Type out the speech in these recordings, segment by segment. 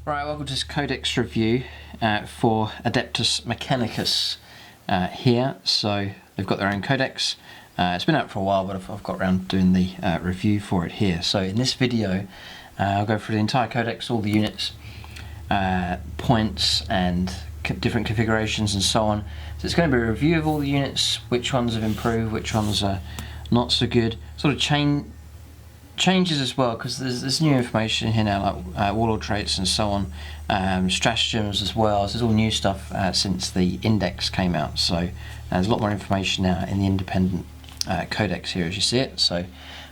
Right, welcome to this Codex review for Adeptus Mechanicus here. So they've got their own Codex. It's been out for a while, but I've got around doing the review for it here. So in this video, I'll go through the entire Codex, all the units, points, and different configurations and so on. So it's going to be a review of all the units, which ones have improved, which ones are not so good. Sort of changes as well, because there's new information here now, like Warlord traits and so on, stratagems as well. So there's all new stuff since the index came out. So there's a lot more information now in the independent codex here as you see it. So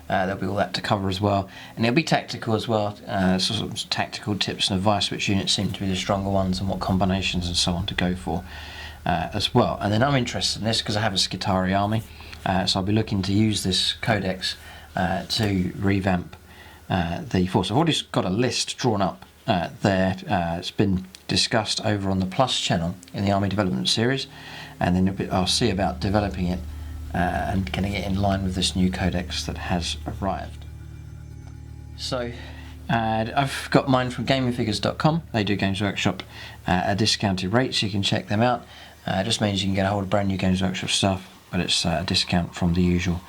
there'll be all that to cover as well, and it'll be tactical as well. Sort of tactical tips and advice, which units seem to be the stronger ones and what combinations and so on to go for as well. And then I'm interested in this because I have a Skitarii army, so I'll be looking to use this codex to revamp the force. I've already got a list drawn up there. It's been discussed over on the Plus channel in the Army Development Series, and then I'll see about developing it and getting it in line with this new codex that has arrived. So I've got mine from gamingfigures.com. They do Games Workshop at a discounted rate, so you can check them out. It just means you can get a hold of brand new Games Workshop stuff, but it's a discount from the usual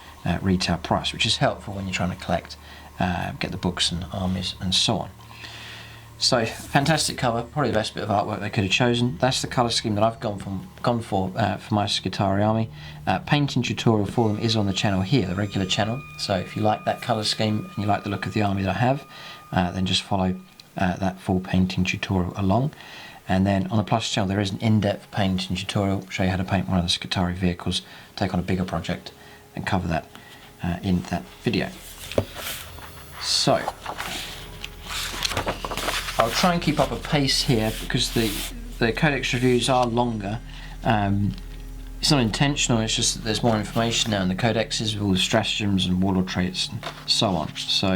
retail price, which is helpful when you're trying to collect, get the books and armies and so on. So fantastic cover, probably the best bit of artwork they could have chosen. That's the colour scheme that I've gone for my Skitarii army. Painting tutorial for them is on the channel here, the regular channel. So if you like that colour scheme and you like the look of the army that I have, then just follow that full painting tutorial along. And then on the Plus channel there is an in-depth painting tutorial, show you how to paint one of the Skitarii vehicles, take on a bigger project, and cover that in that video. So I'll try and keep up a pace here because the codex reviews are longer. It's not intentional, it's just that there's more information now in the codexes with all the stratagems and warlord traits and so on. So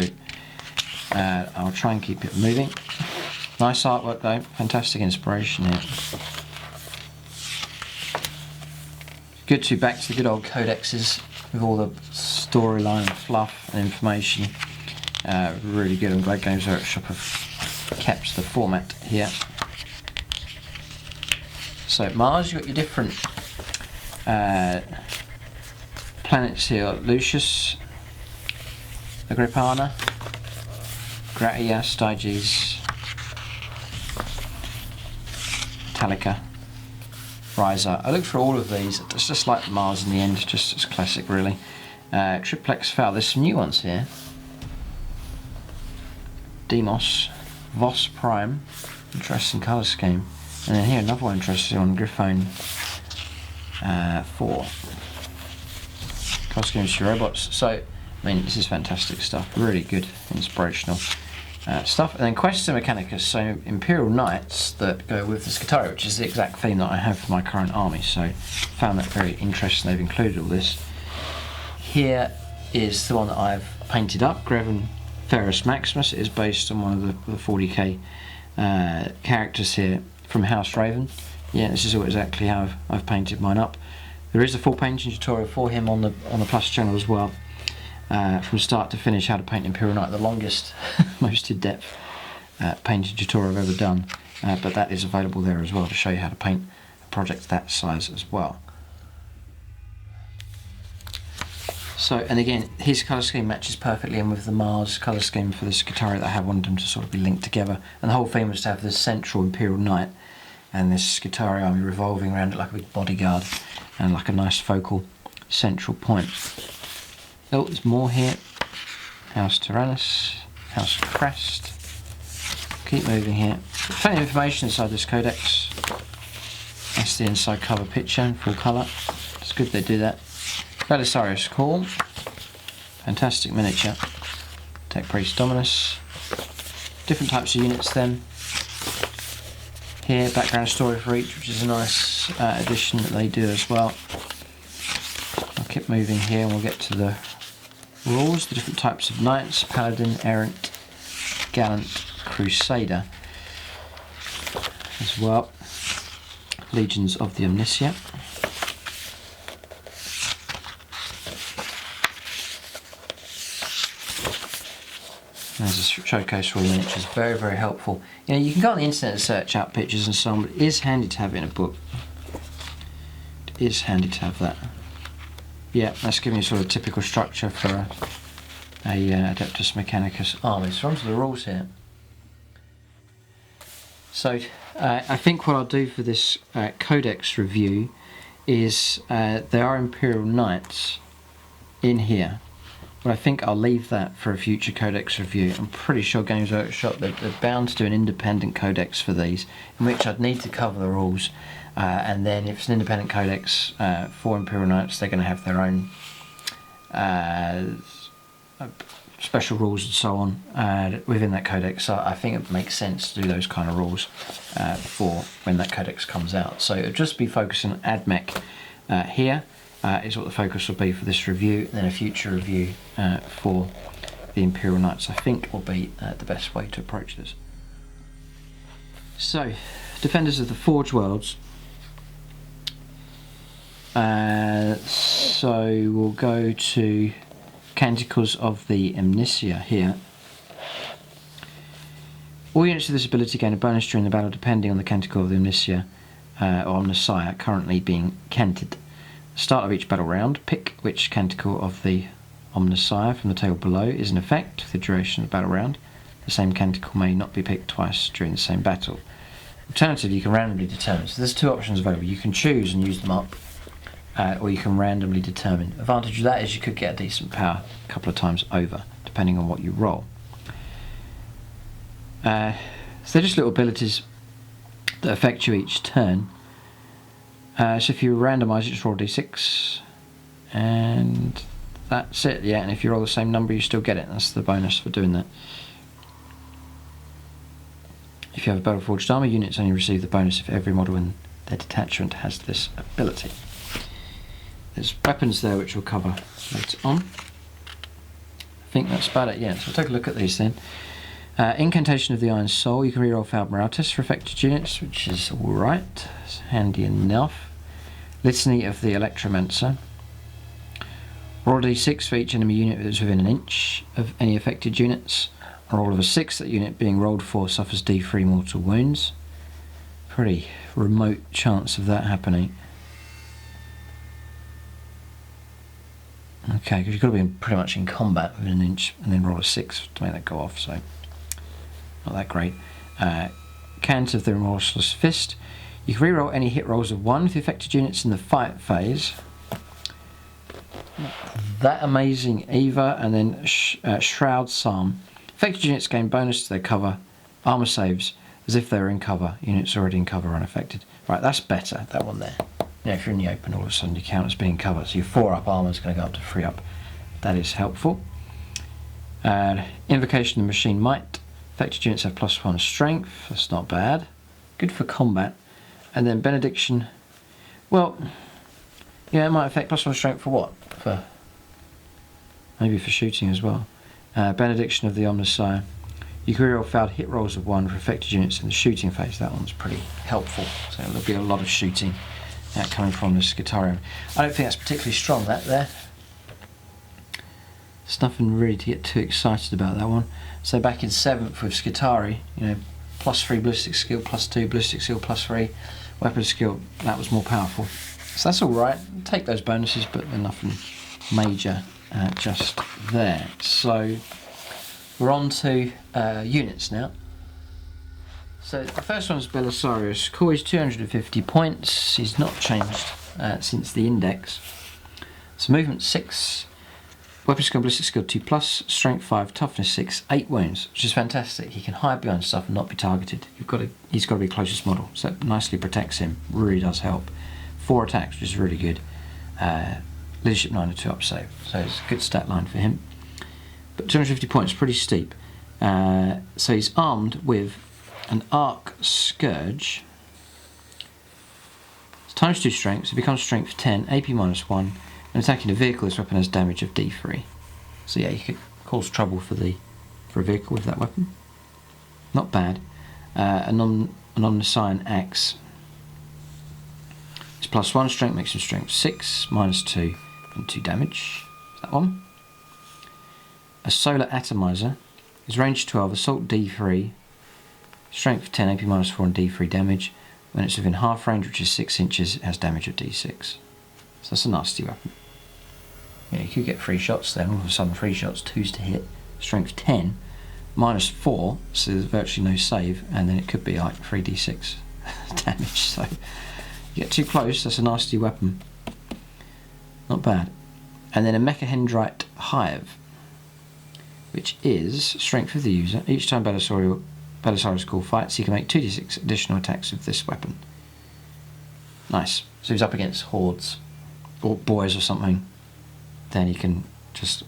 I'll try and keep it moving. Nice artwork though, fantastic inspiration here. Good to be back to the good old codexes with all the storyline, fluff and information. Really good. I'm glad Games Workshop have kept the format here. So Mars, you've got your different planets here: Lucius, Agrippina, Gratia, Styges, Talica, Riser. I looked for all of these. It's just like Mars in the end, just as classic really. Triplex Foul. There's some new ones here. Demos, Voss Prime, interesting colour scheme, and then here another one interesting on Griffone 4. Colour schemes for robots. So I mean, this is fantastic stuff. Really good, inspirational stuff. And then Quests Mechanicus, so Imperial Knights that go with the Skitarii, which is the exact theme that I have for my current army. So found that very interesting. They've included all this. Here is the one that I've painted up, Greven Ferrus Maximus. It is based on one of the 40k characters here from House Raven. Yeah, this is exactly how I've painted mine up. There is a full painting tutorial for him on the Plus channel as well, from start to finish, how to paint Imperial Knight, the longest, most in-depth painting tutorial I've ever done. But that is available there as well to show you how to paint a project that size as well. So, and again, his colour scheme matches perfectly in with the Mars colour scheme for the Skitarii that I have. Wanted them to sort of be linked together, and the whole theme was to have this central Imperial Knight and this Skitarii army revolving around it like a big bodyguard and like a nice focal central point. Oh, there's more here. House Tyrannus, House Crest. Keep moving here. Plenty of information inside this codex. That's the inside cover picture in full colour. It's good they do that. Belisarius Call, fantastic miniature. Tech Priest Dominus. Different types of units then. Here, background story for each, which is a nice addition that they do as well. I'll keep moving here and we'll get to the rules, the different types of knights: Paladin, Errant, Gallant, Crusader as well. Legions of the Omnissiah. There's a showcase for all the miniatures, very, very helpful. You know, you can go on the internet and search out pictures and so on, but it is handy to have it in a book. It is handy to have that. Yeah, that's giving you sort of a typical structure for a Adeptus Mechanicus army. So onto the rules here. So I think what I'll do for this Codex review is there are Imperial Knights in here, but I think I'll leave that for a future Codex review. I'm pretty sure Games Workshop, they're bound to do an independent Codex for these, in which I'd need to cover the rules, and then if it's an independent Codex for Imperial Knights, they're going to have their own special rules and so on within that Codex. So I think it makes sense to do those kind of rules for when that Codex comes out. So it'll just be focusing on AdMech here. Is what the focus will be for this review, and then a future review for the Imperial Knights, I think, will be the best way to approach this. So, Defenders of the Forge Worlds. So we'll go to Canticles of the Omnissiah here. All units of this ability gain a bonus during the battle depending on the Canticle of the Omnissiah or Omnissiah currently being canted. Start of each battle round, pick which Canticle of the Omnissiah from the table below is in effect for the duration of the battle round. The same Canticle may not be picked twice during the same battle. Alternatively, you can randomly determine. So there's two options available. You can choose and use them up, or you can randomly determine. Advantage of that is you could get a decent power a couple of times over, depending on what you roll. So they're just little abilities that affect you each turn. So if you randomise it, just roll a d6, and that's it. Yeah, and if you roll the same number, you still get it. That's the bonus for doing that. If you have a Battle Forged Armour, units only receive the bonus if every model in their detachment has this ability. There's weapons there which we'll cover later on. I think that's about it, yeah. So we'll take a look at these then. Incantation of the Iron Soul. You can reroll Failed Moralitas for affected units, which is alright. It's handy enough. Litany of the Electromancer. Roll a d6 for each enemy unit that is within an inch of any affected units. A roll of a 6, that unit being rolled for suffers d3 mortal wounds. Pretty remote chance of that happening. Okay, because you've got to be pretty much in combat within an inch and then roll a 6 to make that go off, so not that great. Cant of the Remorseless Fist. You can reroll any hit rolls of 1 with the affected units in the fight phase. That amazing Eva, and then Shroud Psalm. Affected units gain bonus to their cover, armour saves, as if they were in cover. Units already in cover are unaffected. Right, that's better, that one there. Yeah, if you're in the open, all of a sudden you count as being covered, so your 4-up armour is going to go up to 3-up. That is helpful. Invocation of Machine Might. Affected units have +1 strength, that's not bad. Good for combat. And then Benediction, well, yeah, it might affect +1 strength for what? For maybe for shooting as well. Benediction of the Omnissiah. You can reroll failed hit rolls of 1 for affected units in the shooting phase. That one's pretty helpful. So there'll be a lot of shooting coming from the Skitarii. I don't think that's particularly strong, that there. There's nothing really to get too excited about that one. So back in 7th with Skitarii, you know, +3 ballistic skill, +2 ballistic skill, +3 weapon skill, that was more powerful. So that's alright, take those bonuses, but they're nothing major just there. So we're on to units now. So the first one is Belisarius. Core is 250 points. He's not changed since the index. So movement 6, weapon skill, ballistic skill 2+, strength 5, toughness 6, 8 wounds, which is fantastic. He can hide behind stuff and not be targeted. He's got to be closest model, so that nicely protects him. Really does help. 4 attacks, which is really good. Leadership 9 and 2-up save, so it's a good stat line for him. But 250 points, pretty steep. So he's armed with an Arc Scourge. It's ×2 strength, so it becomes strength 10, AP -1, and attacking a vehicle, this weapon has damage of D3. So yeah, you could cause trouble for a vehicle with that weapon. Not bad. An Omnissiah axe. It's +1 strength, makes him strength 6, -2, and 2 damage. That one. A Solar Atomizer. is range 12, assault D3, strength 10, AP minus 4 and D3 damage. When it's within half range, which is 6 inches, it has damage of D6. So that's a nasty weapon. Yeah, you could get 3 shots then, all of a sudden 3 shots, 2s to hit, strength 10, minus 4, so there's virtually no save, and then it could be like 3d6 damage. So you get too close, that's a nasty weapon. Not bad. And then a Mechahedrite Hive, which is strength of the user. Each time Belisarius Ghoul fights, he can make 2d6 additional attacks with this weapon. Nice. So he's up against hordes or boys or something, then he can just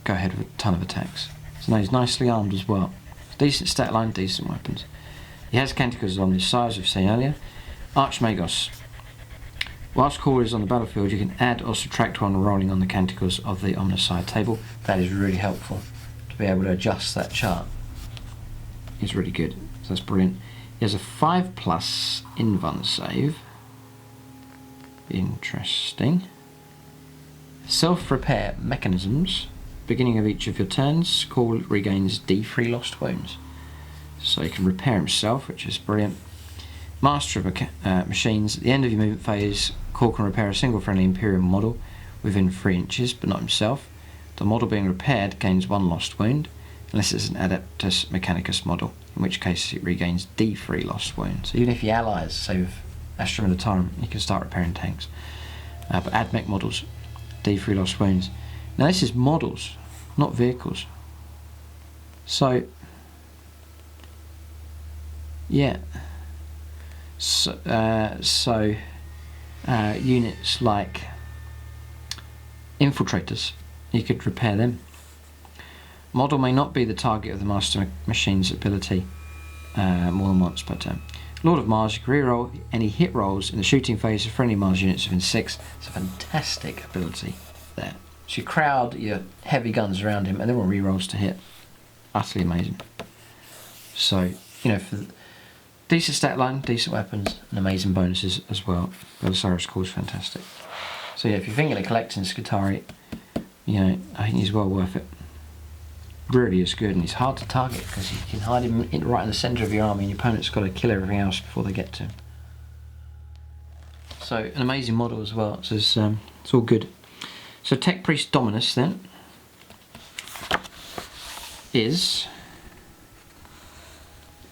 go ahead with a ton of attacks. So now he's nicely armed as well. Decent stat line, decent weapons. He has Canticles on his side, as we've seen earlier. Archmagos. Whilst Core is on the battlefield, you can add or subtract one rolling on the Canticles of the Omnissiah table. That is really helpful to be able to adjust that chart. It's really good. So that's brilliant. He has a 5+ invuln save. Interesting. Self-repair mechanisms. Beginning of each of your turns, Core regains D3 lost wounds. So he can repair himself, which is brilliant. Master of machines. At the end of your movement phase, Core can repair a single friendly Imperial model within 3 inches, but not himself. The model being repaired gains 1 lost wound, unless it's an Adeptus Mechanicus model, in which case it regains D3 lost wounds. So even if your allies, say with Astra Militarum, you can start repairing tanks. But AdMech models, D3 lost wounds. Now this is models, not vehicles. So, yeah. So units like Infiltrators, you could repair them. Model may not be the target of the Master Machine's ability more than once per turn. Lord of Mars, you can reroll any hit rolls in the shooting phase of friendly Mars units within 6. It's a fantastic ability there. So you crowd your heavy guns around him and then rerolls to hit. Utterly amazing. So, you know, for decent stat line, decent weapons, and amazing bonuses as well. Belisarius Ghoul is fantastic. So yeah, if you're thinking of collecting Skitarii, you know, I think he's well worth it. Really is good, and he's hard to target because you can hide him right in the centre of your army and your opponent's got to kill everything else before they get to him. So an amazing model as well, so it's all good. So Tech Priest Dominus then is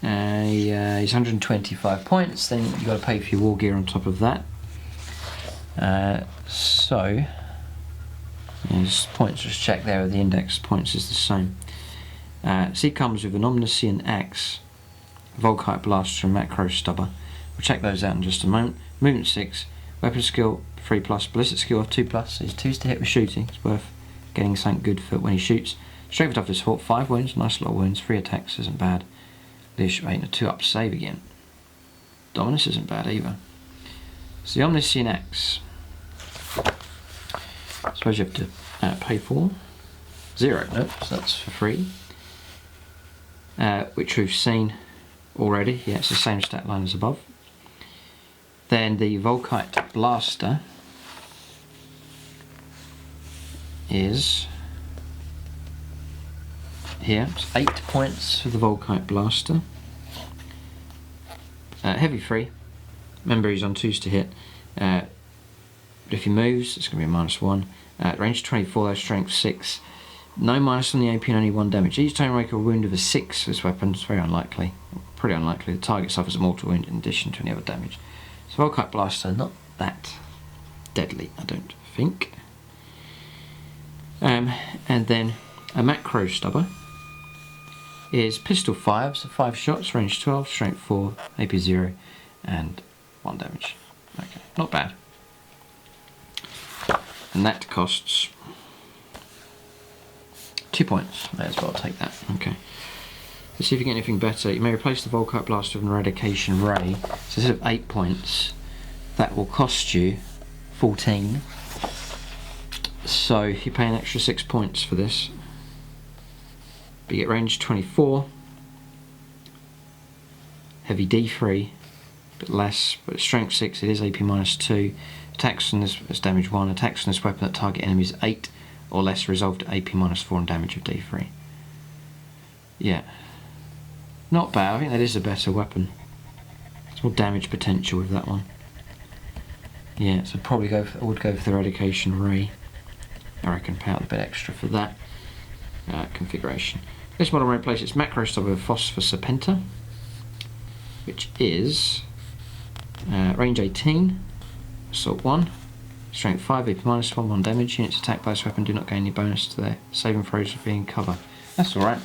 he's 125 points, then you've got to pay for your war gear on top of that. So his points, just check there, the index points is the same. So he comes with an Omnissiah axe, Volkite Blaster and Macro Stubber. We'll check those out in just a moment. Movement 6, weapon skill 3+, ballistic skill of 2+. He's 2s to hit with shooting, it's worth getting something good for when he shoots. Strength of his support, 5 wounds, nice lot of wounds, 3 attacks isn't bad. Leadership 8 and a 2-up save again. Dominus isn't bad either. So the Omnissiah axe, I suppose you have to pay for 0, nope, so that's for free. Which we've seen already, yeah, it's the same stat line as above. Then the Volkite Blaster is here, it's 8 points for the Volkite Blaster. Heavy free, remember he's on 2s to hit. But if he moves, it's going to be a -1. Range 24, though, strength 6. No minus on the AP and only 1 damage. Each time you make a wound of a 6 with this weapon, it's very unlikely, pretty unlikely, the target suffers a mortal wound in addition to any other damage. So Volkite Blaster, not that deadly, I don't think. And then a Macro Stubber is pistol 5, so 5 shots, range 12, strength 4, AP 0, and 1 damage. Okay, not bad. And that costs 2 points. May as well take that. Okay. Let's see if you get anything better. You may replace the Volkite Blaster with an Eradication Ray. So instead of 8 points, that will cost you 14. So you pay an extra 6 points for this. But you get range 24. Heavy D3, but less. But strength 6, it is AP -2. Attacks on this is damage 1. Attacks on this weapon that target enemies 8 or less resolve to AP -4 and damage of D3. Yeah, not bad. I think that is a better weapon. It's more damage potential with that one. Yeah, so probably I would go for the Eradication Ray. I reckon pay out a bit extra for that configuration. This model replaces macro stubber with Phosphor Serpenta, which is range 18, assault 1, strength 5, AP minus 1, 1 damage. Units attacked by this weapon do not gain any bonus to their saving throws for being cover. That's alright.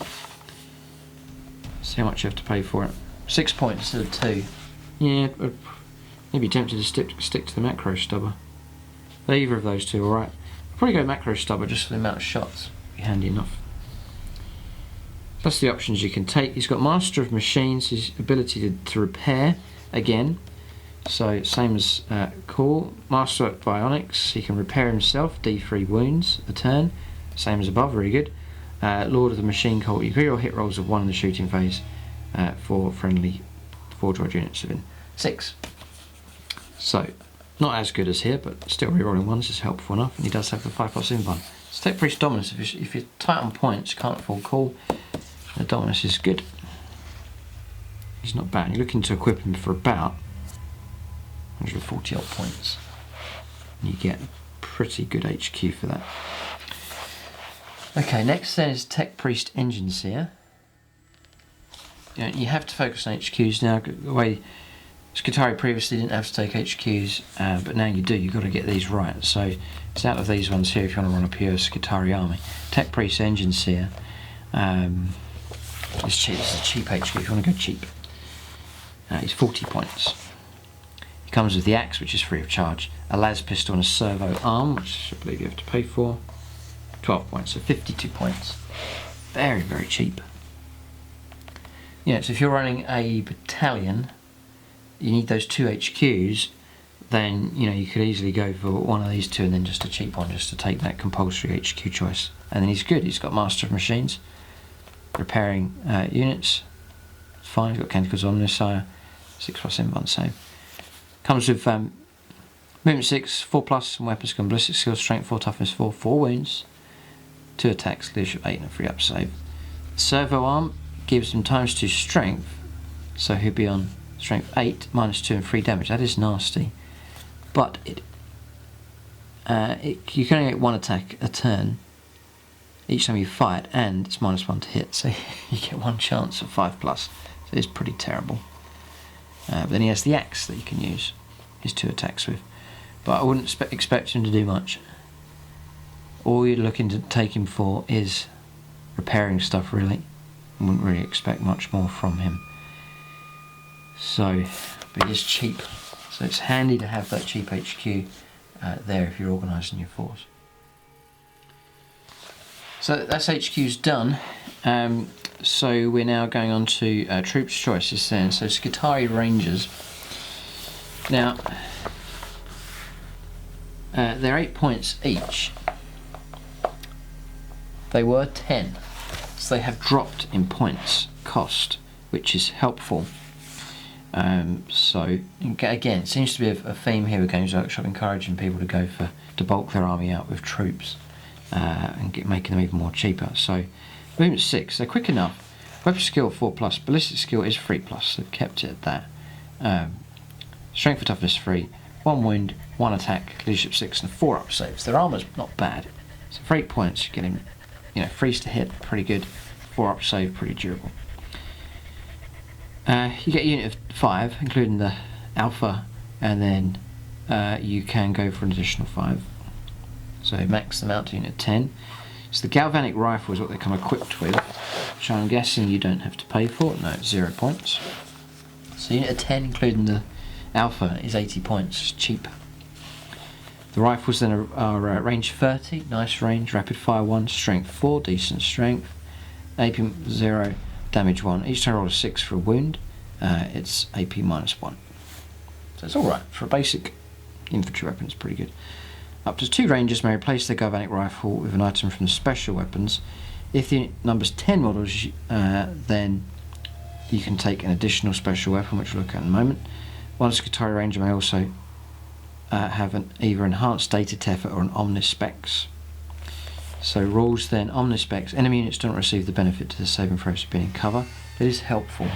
See how much you have to pay for it. 6 points instead of 2. Yeah, maybe tempted to stick to the macro stubber. But either of those two, alright. I'll probably go macro stubber just for the amount of shots. Be handy enough. That's the options you can take. He's got Master of Machines, his ability to repair again. So same as Core. Master of Bionics, he can repair himself, D3 wounds a turn. Same as above, very good. Lord of the Machine Cult, you agree or hit rolls of 1 in the shooting phase for friendly Forge units within 6. So, not as good as here, but still rerolling 1s is helpful enough, and he does have the 5+ invuln. So Tech Priest Dominus, if you're tight on points, you can't afford Call, the Dominus is good. He's not bad. You're looking to equip him for about 140 odd points. You get pretty good HQ for that. Okay, next then is Tech Priest Engine Seer. You have to focus on HQs now. The way Skitarii previously didn't have to take HQs, but now you do. You've got to get these right. So it's out of these ones here if you want to run a pure Skitarii army. Tech Priest Engine Seer. It's cheap. It's a cheap HQ if you want to go cheap. He's 40 points. He comes with the axe, which is free of charge, a las pistol and a servo arm, which I believe you have to pay for. 12 points, so 52 points. Very, very cheap. Yeah, so if you're running a battalion, you need those 2 HQs, then you could easily go for one of these 2 and then just a cheap one just to take that compulsory HQ choice. And then he's good. He's got Master of Machines, repairing units. It's fine. He's got Canticles, Omnissiah, 6+ invuln save. Comes with movement 6, 4+, and weapon skill, ballistic skill, strength 4, toughness 4, 4 wounds, 2 attacks, leadership 8, and a free up save. Servo arm gives him ×2 strength, so he'll be on strength 8, -2, and 3 damage. That is nasty, but you can only get 1 attack a turn each time you fight, and it's -1 to hit, so you get 1 chance of 5+. So it's pretty terrible. But then he has the axe that you can use his 2 attacks with, but I wouldn't expect him to do much. All you're looking to take him for is repairing stuff, really. I wouldn't really expect much more from him. So, but he is cheap, so it's handy to have that cheap HQ there if you're organising your force. So that's HQ's done. So we're now going on to troops choices then. So Skitarii Rangers. Now, they're 8 points each. They were 10, so they have dropped in points cost, which is helpful. So again, it seems to be a theme here with Games Workshop encouraging people to bulk their army out with troops and making them even more cheaper. So movement 6, they're quick enough. Weapon skill 4+, ballistic skill is 3+, so they've kept it at that. Strength for toughness 3, 1 wound, 1 attack, leadership 6, and 4 up saves. Their armour's not bad. So for 8 points, you get him, freeze to hit, pretty good. 4 up save, pretty durable. You get a unit of 5, including the alpha, and then you can go for an additional 5. So max them out to unit 10. So the galvanic rifle is what they come equipped with, which I'm guessing you don't have to pay for. No, it's 0 points. So unit of 10, including the alpha, is 80 points. It's cheap. The rifles then are range 30, nice range, rapid fire 1, strength 4, decent strength, AP 0, damage 1. Each time I roll a 6 for a wound, it's AP -1. So it's alright. For a basic infantry weapon, it's pretty good. Up to 2 rangers may replace their galvanic rifle with an item from the special weapons. If the unit numbers 10 models, then you can take an additional special weapon, which we'll look at in a moment. One Skitarii Ranger may also have either enhanced data effort or an omnis specs. So rules then, Omnispecs, enemy units don't receive the benefit to the saving throws of being in cover. It is helpful.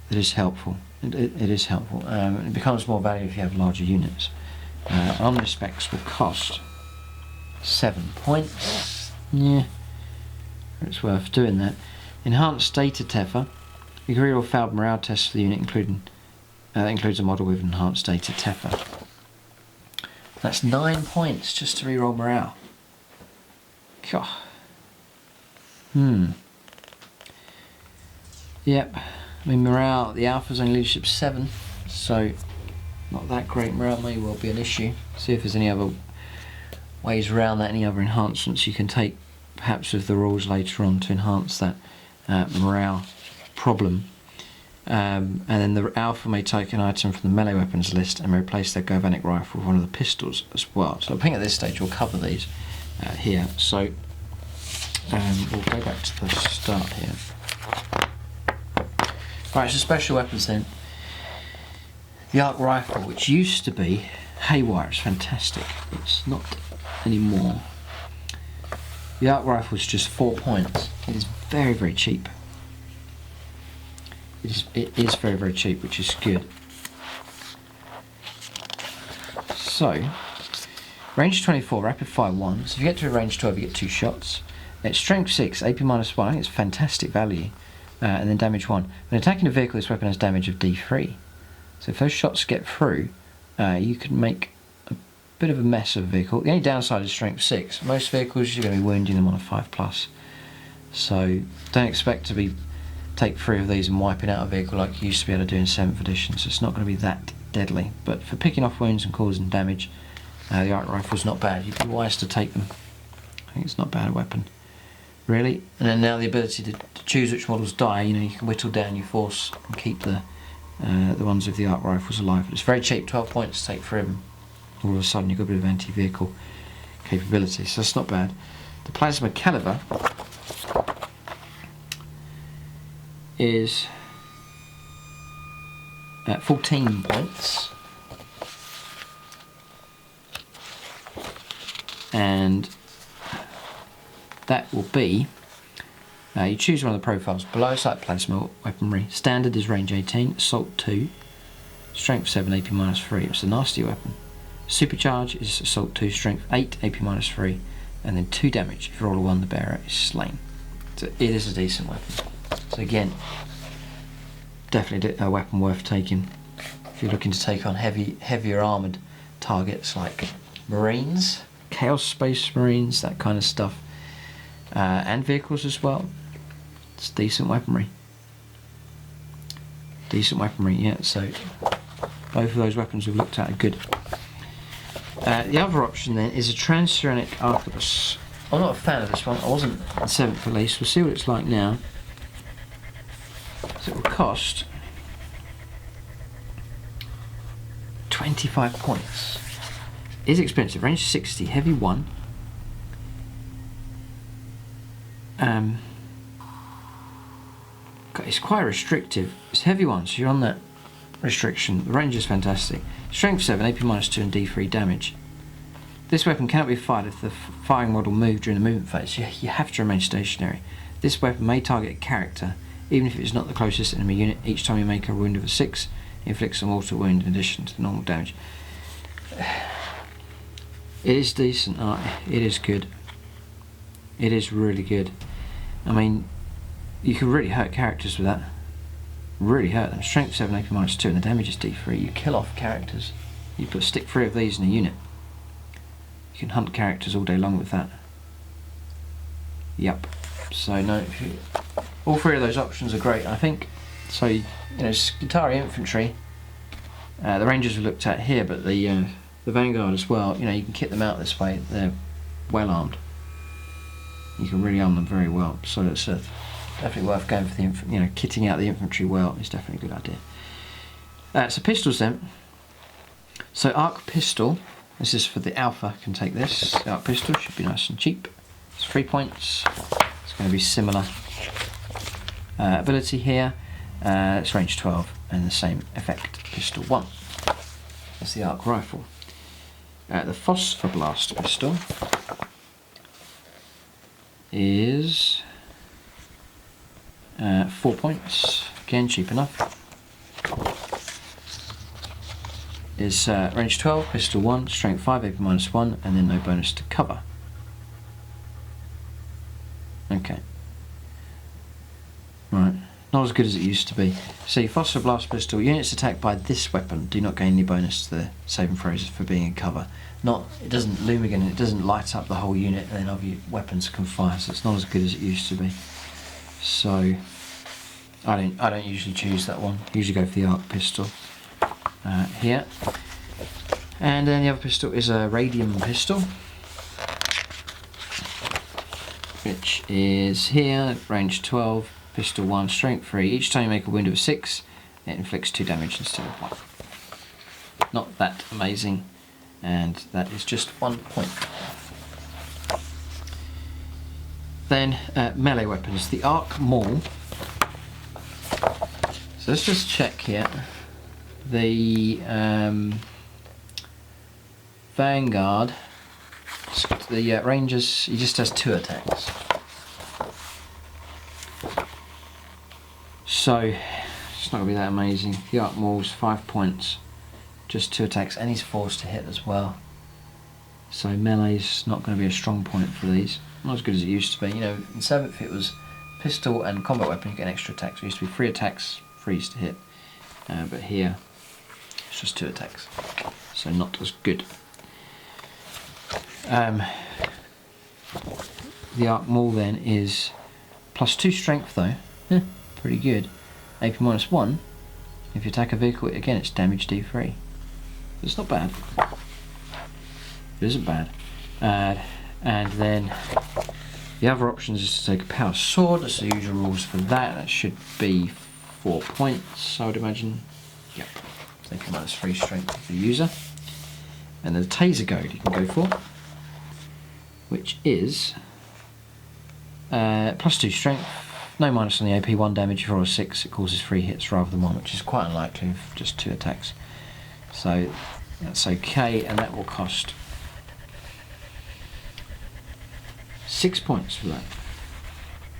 It is helpful. It is helpful. It becomes more valuable if you have larger units. Omnispecs will cost 7 points. Yeah, it's worth doing that. Enhanced data Teffer. You can reroll failed morale tests for the unit, including that includes a model with enhanced data Teffer. That's 9 points just to reroll morale. God. Yep. I mean, morale, the alpha's only leadership 7, so not that great. Morale may well be an issue. See if there's any other ways around that, any other enhancements you can take, perhaps with the rules later on, to enhance that morale problem. And then the alpha may take an item from the melee weapons list and may replace their galvanic rifle with one of the pistols as well. So I think at this stage we'll cover these here. So we'll go back to the start here. Right, so special weapons then. The arc rifle, which used to be haywire, it's fantastic. It's not anymore. The arc rifle is just 4 points. It is very, very cheap. It is very, very cheap, which is good. So, range 24, rapid fire 1. So if you get to a range 12, you get 2 shots. It's strength 6, AP minus 1. I think it's fantastic value. And then damage 1. When attacking a vehicle, this weapon has damage of D3. So if those shots get through, you can make a bit of a mess of a vehicle. The only downside is strength 6. Most vehicles, you're going to be wounding them on a 5+. So don't expect to take 3 of these and wiping out a vehicle like you used to be able to do in 7th edition. So it's not going to be that deadly. But for picking off wounds and causing damage, the arc rifle's not bad. You'd be wise to take them. I think it's not a bad weapon, really. And then now the ability to choose which models die. You know, you can whittle down your force and keep the ones with the arc rifles alive. But it's very cheap, 12 points to take 3 of them. All of a sudden you've got a bit of anti-vehicle capability, so that's not bad. The plasma caliber is at 14 points, and that will be, you choose one of the profiles below. It's like plasma weaponry. Standard is range 18, assault 2, strength 7, AP minus 3. It's a nasty weapon. Supercharge is assault 2, strength 8, AP minus 3, and then 2 damage. If you roll a 1, the bearer is slain. So it is a decent weapon. So again, definitely a weapon worth taking if you're looking to take on heavier armoured targets like Marines, Chaos Space Marines, that kind of stuff, and vehicles as well. It's decent weaponry. Decent weaponry, yeah. So both of those weapons we've looked at are good. The other option then is a Transuranic Arquebus. I'm not a fan of this one. I wasn't in 7th release. We'll see what it's like now. So it will cost 25 points. It is expensive. Range 60, heavy 1. It's quite restrictive. It's heavy 1, so you're on that restriction. The range is fantastic. Strength 7, AP minus 2 and D3 damage. This weapon cannot be fired if the firing model moved during the movement phase. You have to remain stationary. This weapon may target a character, even if it is not the closest enemy unit. Each time you make a wound of a 6, it inflicts a mortal wound in addition to the normal damage. It is decent. It is good. It is really good. I mean, you can really hurt characters with that. Really hurt them. Strength 7, AP minus 2, and the damage is D3. You kill off characters. You stick 3 of these in a unit. You can hunt characters all day long with that. Yep. So no, all 3 of those options are great. I think so. You know, Skitarii infantry, the Rangers we looked at here, but the Vanguard as well. You know, you can kit them out this way. They're well armed. You can really arm them very well. So it's definitely worth going for the kitting out the infantry well is definitely a good idea. So pistols then. So arc pistol. This is for the alpha. Can take this. The arc pistol should be nice and cheap. It's 3 points. It's going to be similar ability here. It's range 12 and the same effect. Pistol 1. That's the arc rifle. The phosphor blast pistol. is 4 points. Again, cheap enough. Is range 12, pistol 1, strength 5, AP -1, and then no bonus to cover. Okay. Right. Not as good as it used to be. So your phosphor blast pistol, units attacked by this weapon do not gain any bonus to the saving throws for being in cover. It doesn't loom again, it doesn't light up the whole unit, and then other weapons can fire, so it's not as good as it used to be. So I don't usually choose that one. I usually go for the arc pistol here. And then the other pistol is a radium pistol, which is here, range 12, pistol 1, strength 3. Each time you make a wound of 6, it inflicts 2 damage instead of 1. Not that amazing, and that is just 1 point. Then melee weapons, the arc maul. So let's just check here. The Vanguard, the Rangers, he just has 2 attacks. So it's not going to be that amazing. The arc maul's 5 points, just 2 attacks, and he's forced to hit as well. So melee's not going to be a strong point for these. Not as good as it used to be. You know, in 7th it was pistol and combat weapon, you get an extra attack. So it used to be 3 attacks, 3s to hit. But here it's just 2 attacks. So not as good. The arc maul then is +2 strength though. Yeah, pretty good. AP -1. If you attack a vehicle again, it's damage D3. It's not bad. It isn't bad. And then the other options is to take a power sword. That's the usual rules for that. That should be 4 points, I would imagine. Yep. Take a -3 strength for the user. And then the taser goad you can go for, which is +2 strength, no minus on the AP, 1 damage. If you roll a 6, it causes 3 hits rather than 1, which is quite unlikely with just 2 attacks. So that's okay, and that will cost 6 points for that.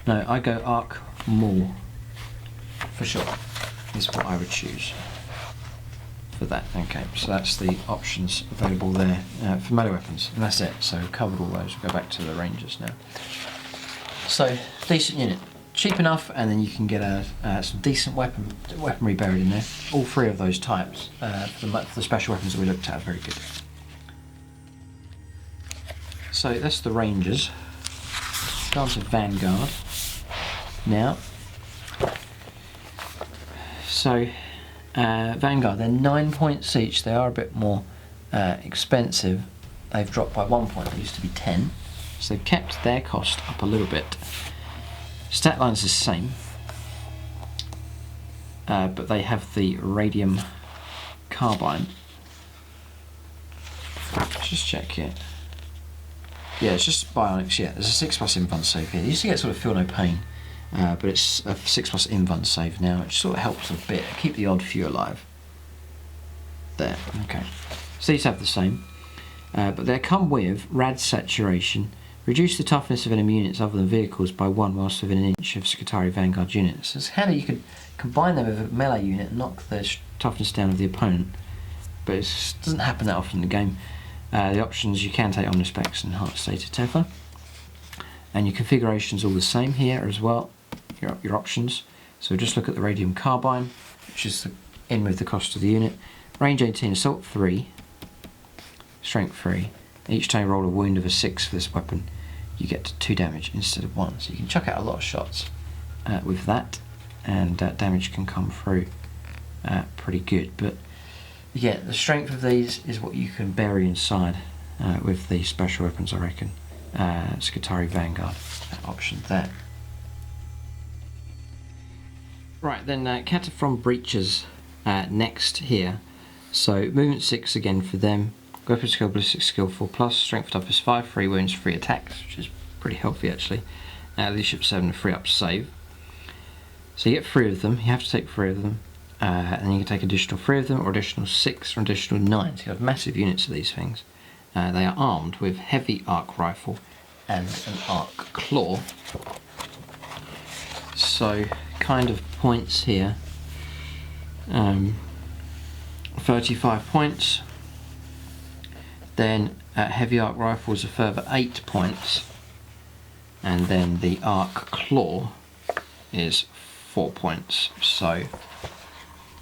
No, I go arc maul for sure. Is what I would choose for that. Okay, so that's the options available there for melee weapons, and that's it. So we've covered all those. We'll go back to the Rangers now. So decent unit, cheap enough, and then you can get some decent weaponry buried in there. All 3 of those types for the special weapons that we looked at are very good. So that's the Rangers. Go on to Vanguard now. So Vanguard, they're 9 points each. They are a bit more expensive. They've dropped by 1 point. They used to be 10. So they've kept their cost up a little bit. Stat line's the same, but they have the radium carbine. Let's just check here. Yeah, it's just bionics. Yeah, there's a 6+ invuln save here. You used to get sort of feel no pain, but it's a 6+ invuln save now, which sort of helps a bit. Keep the odd few alive. There. Okay. So these have the same, but they come with rad saturation. Reduce the toughness of enemy units other than vehicles by 1 whilst within an inch of Skitarii Vanguard units. It's handy you could combine them with a melee unit and knock the toughness down of the opponent, but it doesn't happen that often in the game. The options, you can take Omnispecs and Enhanced Stated Tether, and your configuration's all the same here as well, your options. So just look at the radium carbine, which is in with the cost of the unit. Range 18, assault 3, strength 3. Each time you roll a wound of a 6 for this weapon, you get 2 damage instead of 1. So you can chuck out a lot of shots with that, and damage can come through pretty good. But yeah, the strength of these is what you can bury inside with the special weapons, I reckon. Skitarii Vanguard, that option there. Right, then Cataphrone Breaches next here. So movement 6 again for them. Weapon skill, ballistic skill 4+, strength toughness 5, 3 wounds, 3 attacks, which is pretty healthy actually. Leadership 7, 3 up save. So you get 3 of them, you have to take 3 of them, and then you can take additional 3 of them, or additional 6, or additional 9. So you have massive units of these things. They are armed with heavy arc rifle, and an arc claw. So kind of points here, 35 points. Then heavy arc rifles a further 8 points, and then the arc claw is 4 points. So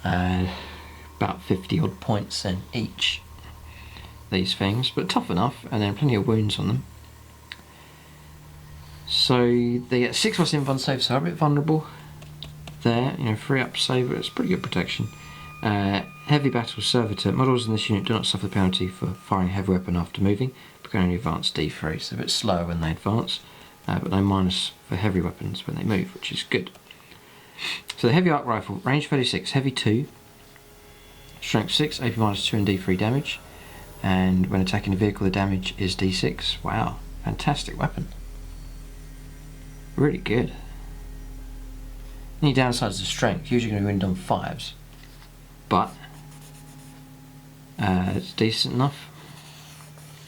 about 50 odd points then each, these things, but tough enough, and then plenty of wounds on them. So they get 6+ invuln save, so are a bit vulnerable there, you know, 3 up save, but it's pretty good protection. Heavy battle servitor, models in this unit do not suffer the penalty for firing a heavy weapon after moving, but can only advance D3, so a bit slower when they advance, but no minus for heavy weapons when they move, which is good. So the heavy arc rifle, range 36, heavy 2, strength 6, AP -2 and D3 damage, and when attacking a vehicle the damage is D6. Wow, fantastic weapon. Really good. Any downsides of strength, usually going to be wind on 5s, but it's decent enough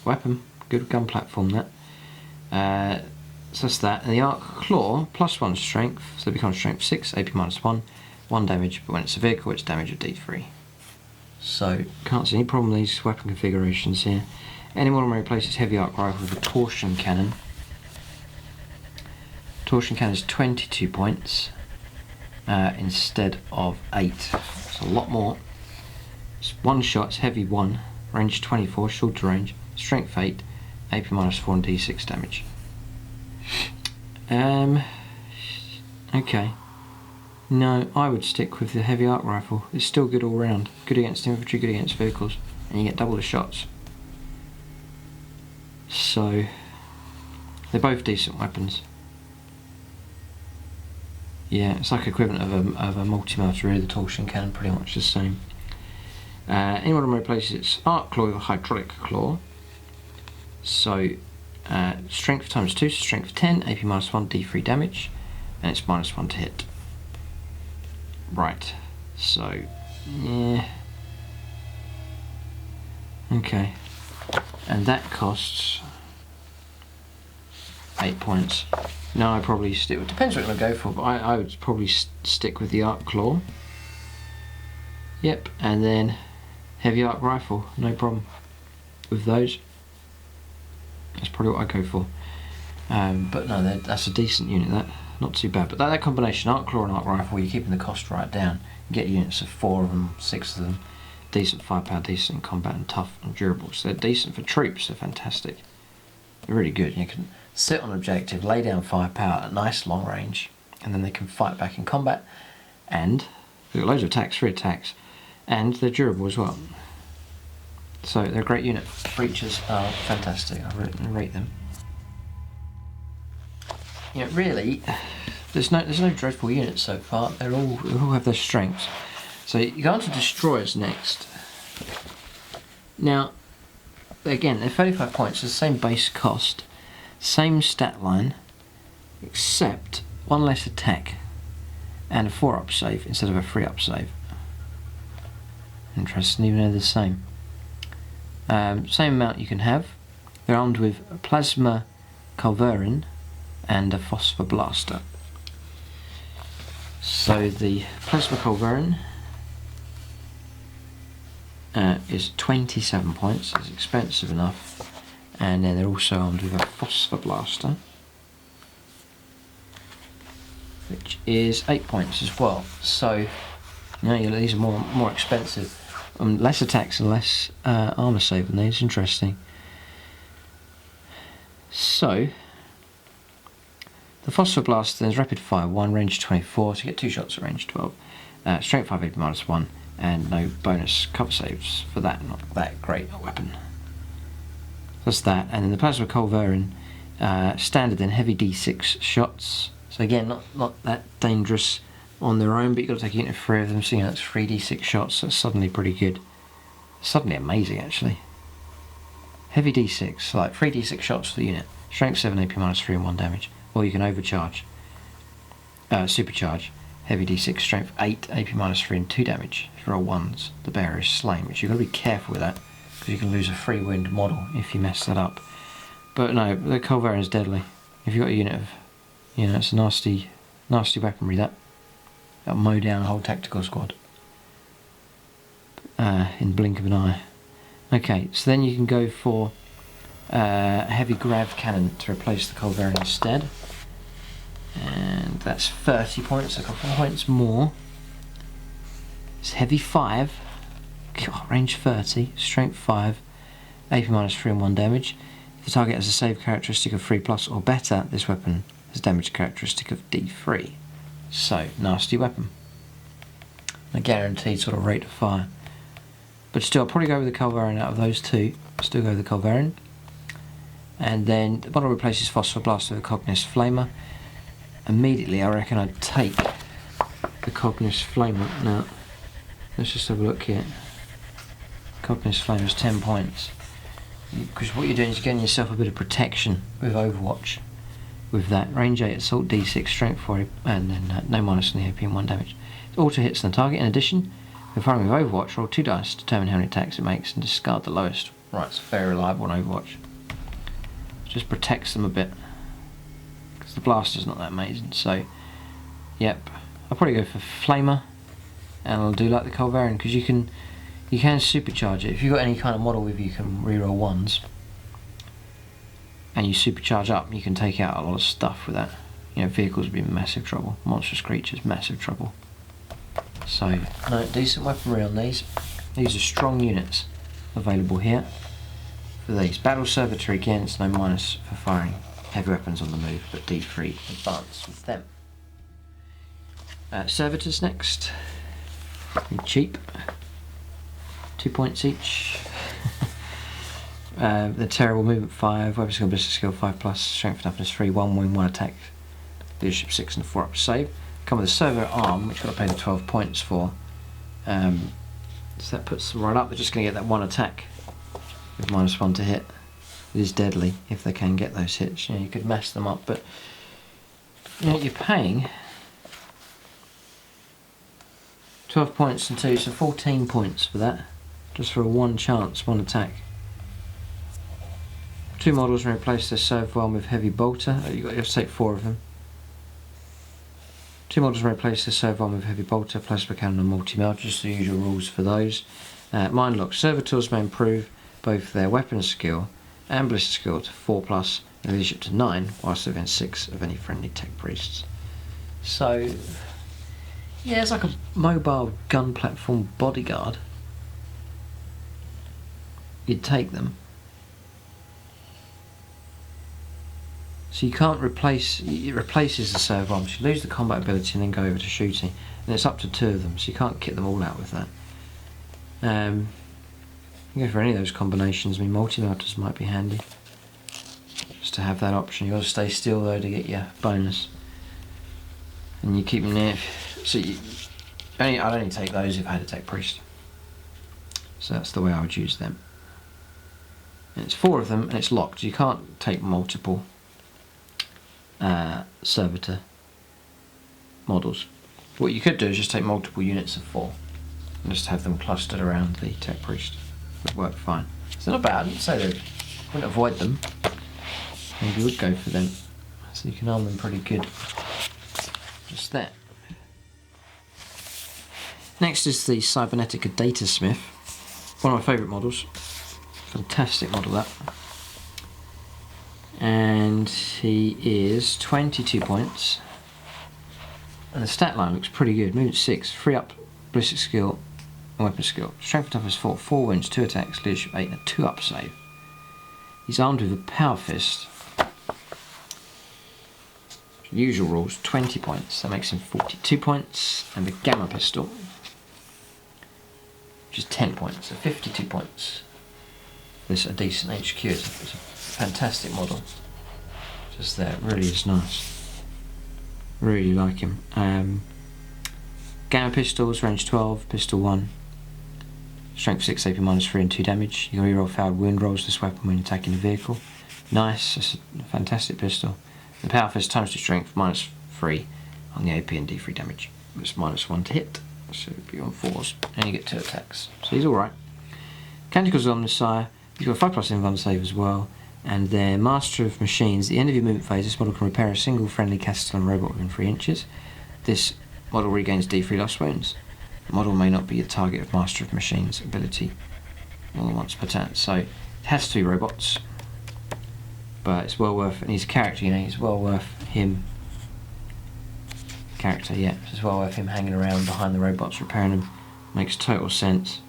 weapon, good gun platform that. So that's that, and the arc claw, +1 strength, so it becomes strength 6, AP -1, 1 damage, but when it's a vehicle it's damage of D3. So can't see any problem with these weapon configurations here. Any model may replace its heavy arc rifle with a torsion cannon. Torsion cannon is 22 points instead of 8. It's a lot more. It's 1 shot, it's heavy 1, range 24, shorter range, strength 8, AP -4 and D6 damage. Okay. No, I would stick with the heavy arc rifle. It's still good all round. Good against infantry, good against vehicles, and you get double the shots. So they're both decent weapons. Yeah, it's like equivalent of a multi-melter, the torsion cannon, pretty much the same. Anyone replaces its arc claw with a hydraulic claw. So strength ×2, so strength 10, AP -1, D3 damage, and it's -1 to hit. Right, so yeah, okay, and that costs 8 points. No, I probably stick. It depends what I'm going to go for, but I would probably stick with the arc claw. Yep, and then heavy arc rifle, no problem with those. That's probably what I go for. But no, that's a decent unit. That not too bad. But that combination, arc claw and arc rifle, you're keeping the cost right down. You get units of 4 of them, 6 of them, decent firepower, decent in combat, and tough and durable. So they're decent for troops. They're fantastic. They're really good. You can sit on objective, lay down firepower at nice long range, and then they can fight back in combat. And they've got loads of attacks, 3 attacks, and they're durable as well. So they're a great unit. Breaches are fantastic. I rate them. You know, really, there's no dreadful units so far. They all have their strengths. So you go on to destroyers next. Now, again, they're 35 points. It's the same base cost, same stat line, except 1 less attack and a 4-up save instead of a 3-up save. Interesting, even though they're the same. Same amount you can have. They're armed with a plasma culverin and a phosphor blaster. So the plasma culverin is 27 points. It's expensive enough, and then they're also armed with a phosphor blaster, which is 8 points as well. So you know, these are more expensive. Less attacks and less armour save than these. Interesting. So the phosphor blaster is rapid fire 1, range 24, so you get 2 shots at range 12. Strength 5, AP -1, and no bonus cover saves for that. Not that great a weapon. That's that. And then the plasma culverin, standard and heavy D6 shots. So again, not that dangerous on their own, but you've got to take a unit of 3 of them, so you know, that's 3 D6 shots. That's suddenly pretty good. Suddenly amazing, actually. Heavy D6, like 3 D6 shots for the unit. Strength 7, AP -3 and 1 damage. Or you can overcharge, supercharge. Heavy D6, strength 8, AP -3 and 2 damage. If you roll 1s, the bearer is slain, which you've got to be careful with that, because you can lose a free wound model if you mess that up. But no, the Culverin is deadly. If you've got a unit of, it's a nasty weaponry that. That'll mow down a whole tactical squad. In the blink of an eye. Okay, so then you can go for a heavy grav cannon to replace the Culverin instead. And that's 30 points, a couple of points more. It's heavy 5, God, range 30, strength 5, AP -3 and 1 damage. If the target has a save characteristic of 3+ or better, this weapon has a damage characteristic of D3. So, nasty weapon. A guaranteed sort of rate of fire. But still, I'll probably go with the Culverin out of those two. Still go with the Culverin. And then the model replaces Phosphor Blast with a Cognis Flamer. Immediately, I reckon I'd take the Cognis Flamer. Now, let's just have a look here. Cognis Flamer is 10 points. Because what you're doing is you're getting yourself a bit of protection with Overwatch. With that, range 8, assault D6, strength 4, and then no minus on the AP and 1 damage. It auto hits the target. In addition, when firing with Overwatch, roll 2 dice to determine how many attacks it makes and discard the lowest. Right, it's very reliable on Overwatch. It just protects them a bit. Because the blaster's not that amazing, so yep. I'll probably go for Flamer, and I'll do like the Culverin, because you can supercharge it. If you've got any kind of model with you can reroll 1s, and you supercharge up, you can take out a lot of stuff with that. Vehicles would be in massive trouble. Monstrous creatures, massive trouble. So, no, decent weaponry on these. These are strong units available here for these. Battle Servitor against no minus for firing heavy weapons on the move, but D3 advance with them. Servitors next. Cheap. 2 points each. The terrible movement 5, weapon skill, ballistic skill 5+, strength and toughness 3, 1 win, 1 attack, leadership 6 and 4 up save. Come with a servo arm, which you've got to pay the 12 points for. So that puts them right up. They're just going to get that 1 attack with -1 to hit. It is deadly if they can get those hits. You could mess them up, but you're paying 12 points and 2, so 14 points for that. Just for a 1 chance, 1 attack. 2 models and replace their servo arm with heavy bolter. You have to take 4 of them. 2 models and replace their servo arm with heavy bolter, plasma cannon and multi-mel, just the usual rules for those. Mindlock. Servitors may improve both their weapon skill and ballistic skill to 4+, and leadership to 9, whilst within 6 of any friendly tech priests. So, yeah, it's like a mobile gun platform bodyguard. You'd take them. So you can't replace, it replaces the servo arms. You lose the combat ability and then go over to shooting. And it's up to 2 of them, so you can't kit them all out with that. You can go for any of those combinations. I mean, multi-melters might be handy. Just to have that option. You've got to stay still though to get your bonus. And you keep them near. So I'd only take those if I had a tech priest. So that's the way I would use them. And it's 4 of them and it's locked. You can't take multiple servitor models. What you could do is just take multiple units of 4 and just have them clustered around the tech priest. Would work fine. So not bad. I wouldn't say they wouldn't avoid them. Maybe you would go for them. So you can arm them pretty good. Just there. Next is the Cybernetica Datasmith. One of my favourite models. Fantastic model that. And he is 22 points. And the stat line looks pretty good. Movement 6, 3 up, ballistic skill, and weapon skill. Strength and toughness 4, 4 wins, 2 attacks, leadership 8, and a 2 up save. He's armed with a power fist. Usual rules, 20 points. That makes him 42 points. And the gamma pistol, which is 10 points, so 52 points. This is a decent HQ. It's a fantastic model. Just there, it really is nice. Really like him. Gamma pistols, range 12, pistol 1. Strength 6, AP -3 and 2 damage. You can reroll failed wound rolls this weapon when attacking a vehicle. Nice, it's a fantastic pistol. The power fist times 2 strength, -3 on the AP and D3 damage. It's -1 to hit, so it'd be on 4s, and you get 2 attacks. So he's alright. Canticles Omnissiah, he's got a 5+ invuln save as well, And then Master of Machines. At the end of your movement phase, this model can repair a single friendly Castellan robot within 3 inches. This model regains D3 lost wounds. The model may not be a target of Master of Machines ability more than once per turn. So it has to be robots, but it's well worth. And he's a character, you know. It's well worth him. Character, yeah. It's well worth him hanging around behind the robots, repairing them. Makes total sense.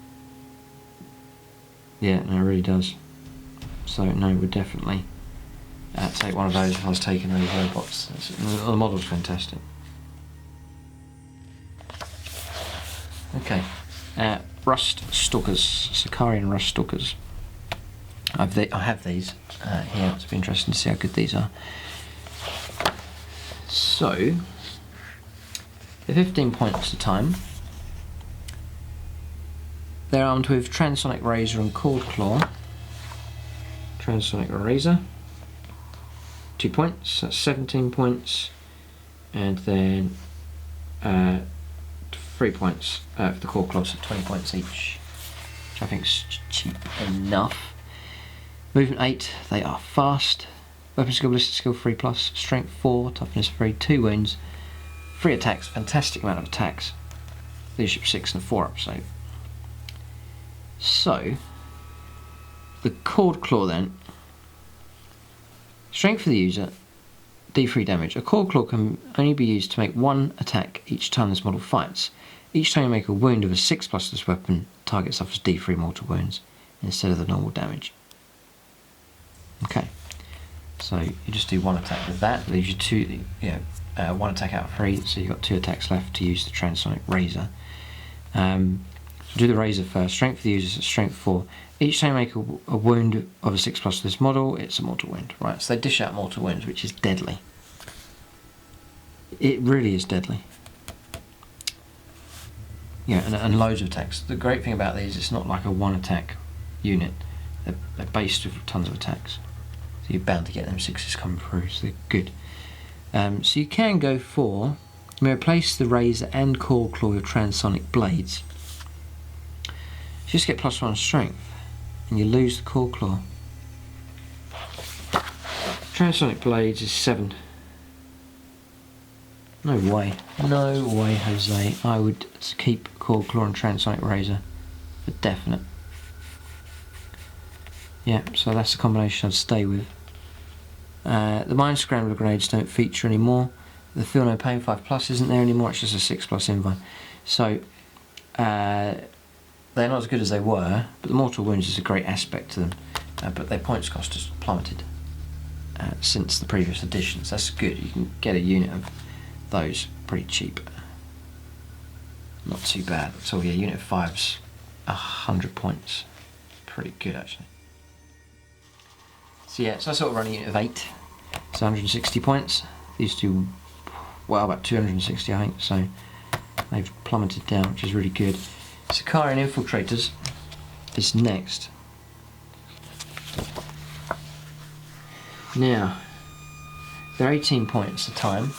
Yeah, no, it really does. So no, we'd definitely take one of those if I was taking those robots. The model's fantastic. Okay, Rust Stalkers, Skitarii Rust Stalkers. I have these here. It's been interesting to see how good these are. So, they're 15 points a time. They're armed with Transonic Razor and Cord Claw. Transonic Razor, 2 points, that's 17 points, and then 3 points for the Cord Claws, so 20 points each, which I think is cheap enough. Movement 8, they are fast. Weapon skill, ballistic skill 3+, strength 4, toughness 3, 2 wounds, 3 attacks, fantastic amount of attacks. Leadership 6 and a 4 up, so the Cord Claw then, strength for the user, D3 damage. A Cord Claw can only be used to make 1 attack each time this model fights. Each time you make a wound of a 6+ this weapon, target suffers D3 mortal wounds instead of the normal damage. Okay, so you just do 1 attack with that, leaves you 2, 1 attack out of 3, so you've got 2 attacks left to use the Transonic Razor. So do the Razor first. Strength for the user is strength 4. Each time you make a wound of a 6+ to this model, it's a mortal wound. Right, so they dish out mortal wounds, which is deadly. It really is deadly. Yeah, and loads of attacks. The great thing about these, it's not like a 1 attack unit. They're based with tons of attacks. So you're bound to get them 6s coming through, so they're good. So you can go for, you may replace the Razor and Cord Claw with Transonic Blades. You just get +1 strength, and you lose the Cord Claw. Transonic Blades is 7. No way. No way, Jose. I would keep Cord Claw and Transonic Razor for definite. Yeah, so that's the combination I'd stay with. The Mind Scrambler grenades don't feature anymore. The Feel No Pain 5+ isn't there anymore, it's just a 6+ invine. So, they're not as good as they were, but the mortal wounds is a great aspect to them. But their points cost has plummeted since the previous editions. That's good. You can get a unit of those pretty cheap. Not too bad. So yeah, unit 5's 100 points. Pretty good actually. So yeah, so I sort of run a unit of 8. It's 160 points. These two, well, about 260 I think. So they've plummeted down, which is really good. Skitarii and Infiltrators is next. Now, they're 18 points a time.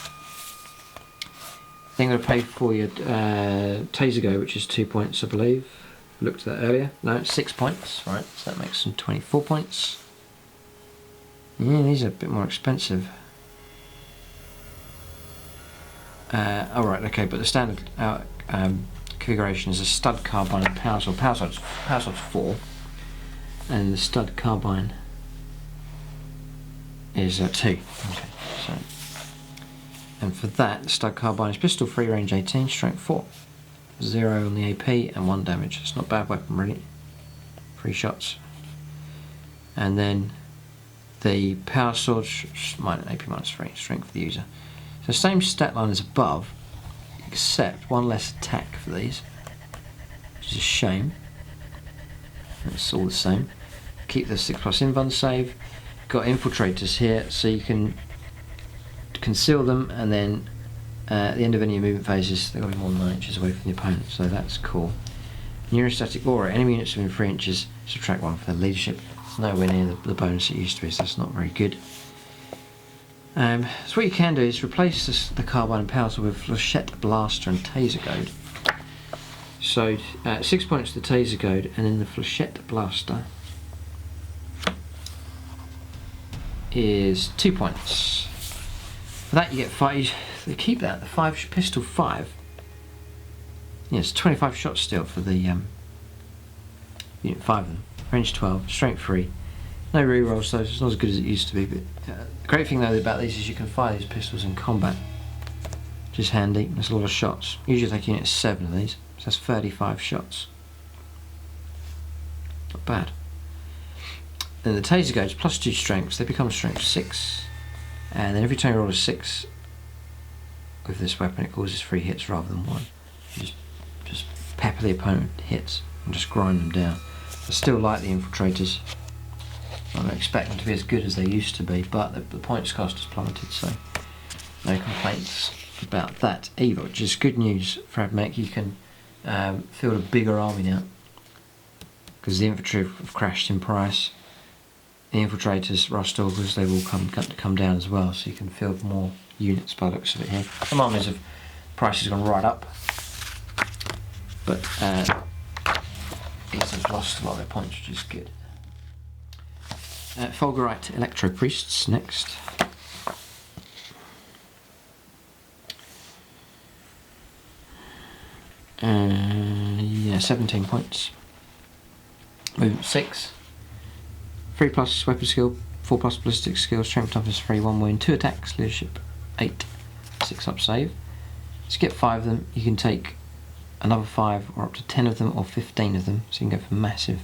Then I'm going to pay for your Taser Go, which is 2 points, I believe. Looked at that earlier. No, it's 6 points, right? So that makes them 24 points. Yeah, these are a bit more expensive. Alright, okay, but the standard configuration is a stud carbine and power sword. Power sword's 4, and the stud carbine is 2. Okay, so, and for that, the stud carbine is pistol 3, range 18, strength 4, 0 on the AP, and 1 damage. It's not a bad weapon, really. 3 shots, and then the power sword AP -3, strength for the user. So same stat line as above, except 1 less attack for these, which is a shame. It's all the same. Keep the 6+ invuln save. Got Infiltrators here, so you can conceal them, and then at the end of any movement phases, they've got to be more than 9 inches away from the opponent, so that's cool. Neurostatic Aura, enemy units within 3 inches, subtract 1 for their leadership. It's nowhere near the bonus it used to be, so that's not very good. So what you can do is replace the carbine and power sword with Flechette Blaster and Taser Goad. So 6 points to the Taser Goad, and then the Flechette Blaster is 2 points. For that you get 5, they keep that, the 5 pistol 5. Yes, 25 shots still for the unit 5 of them. Range 12, strength 3. No rerolls, so it's not as good as it used to be. But the great thing though about these is you can fire these pistols in combat. Which is handy, there's a lot of shots. Usually take units 7 of these, so that's 35 shots. Not bad. Then the taser goes +2 strengths, they become strength 6. And then every time you roll a 6 with this weapon, it causes 3 hits rather than 1. You just pepper the opponent with hits and just grind them down. I still like the Infiltrators. I don't expect them to be as good as they used to be, but the points cost has plummeted, so no complaints about that either, which is good news for Admech. You can field a bigger army now, because the infantry have crashed in price. The Infiltrators, Rostalkers, they've all come down as well, so you can field more units by the looks of it here. Some armies have prices gone right up, but these have lost a lot of their points, which is good. Fulgurite Electro Priests next. Yeah, 17 points. Movement 6. 3+ weapon skill, 4+ ballistic skill, strength toughness 3, 1 wound, 2 attacks, leadership 8, 6 up save. Skip 5 of them, you can take another 5 or up to 10 of them or 15 of them, so you can go for a massive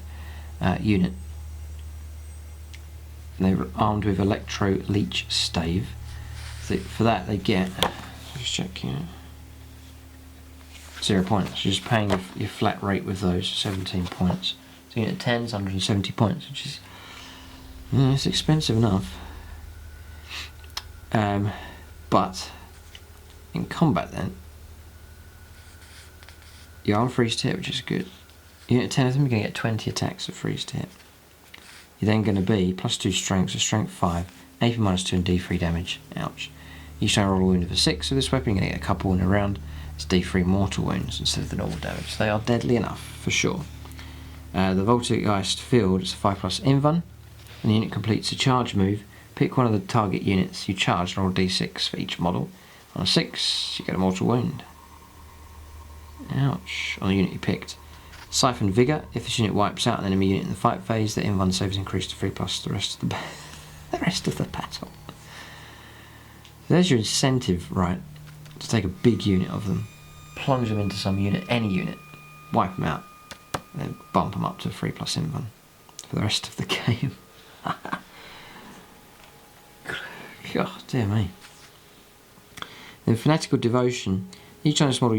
unit. And they're armed with Electro Leech Stave. So for that they get, just check here, 0 points. You're just paying your flat rate with those, 17 points. So unit 10 is 170 points, which is it's expensive enough. But in combat then, you're on freeze to hit, which is good. Unit 10 of them, you're going to get 20 attacks of freeze to hit. You're then going to be +2 strength, so strength 5, AP -2 and D3 damage. Ouch. Each time you roll a wound of a 6 with this weapon, you're going to get a couple in a round. It's D3 mortal wounds instead of the normal damage. They are deadly enough, for sure. The Voltiggeist field is a 5+ invuln. When the unit completes a charge move, pick one of the target units you charge and roll D6 for each model. On a 6, you get a mortal wound. Ouch. On the unit you picked. Siphon Vigor. If this unit wipes out an enemy unit in the fight phase, the invuln save is increased to 3+ the rest of the battle. There's your incentive, right, to take a big unit of them, plunge them into some unit, any unit, wipe them out, and then bump them up to 3+ invuln for the rest of the game. God dear me. Then Fanatical Devotion. Each time model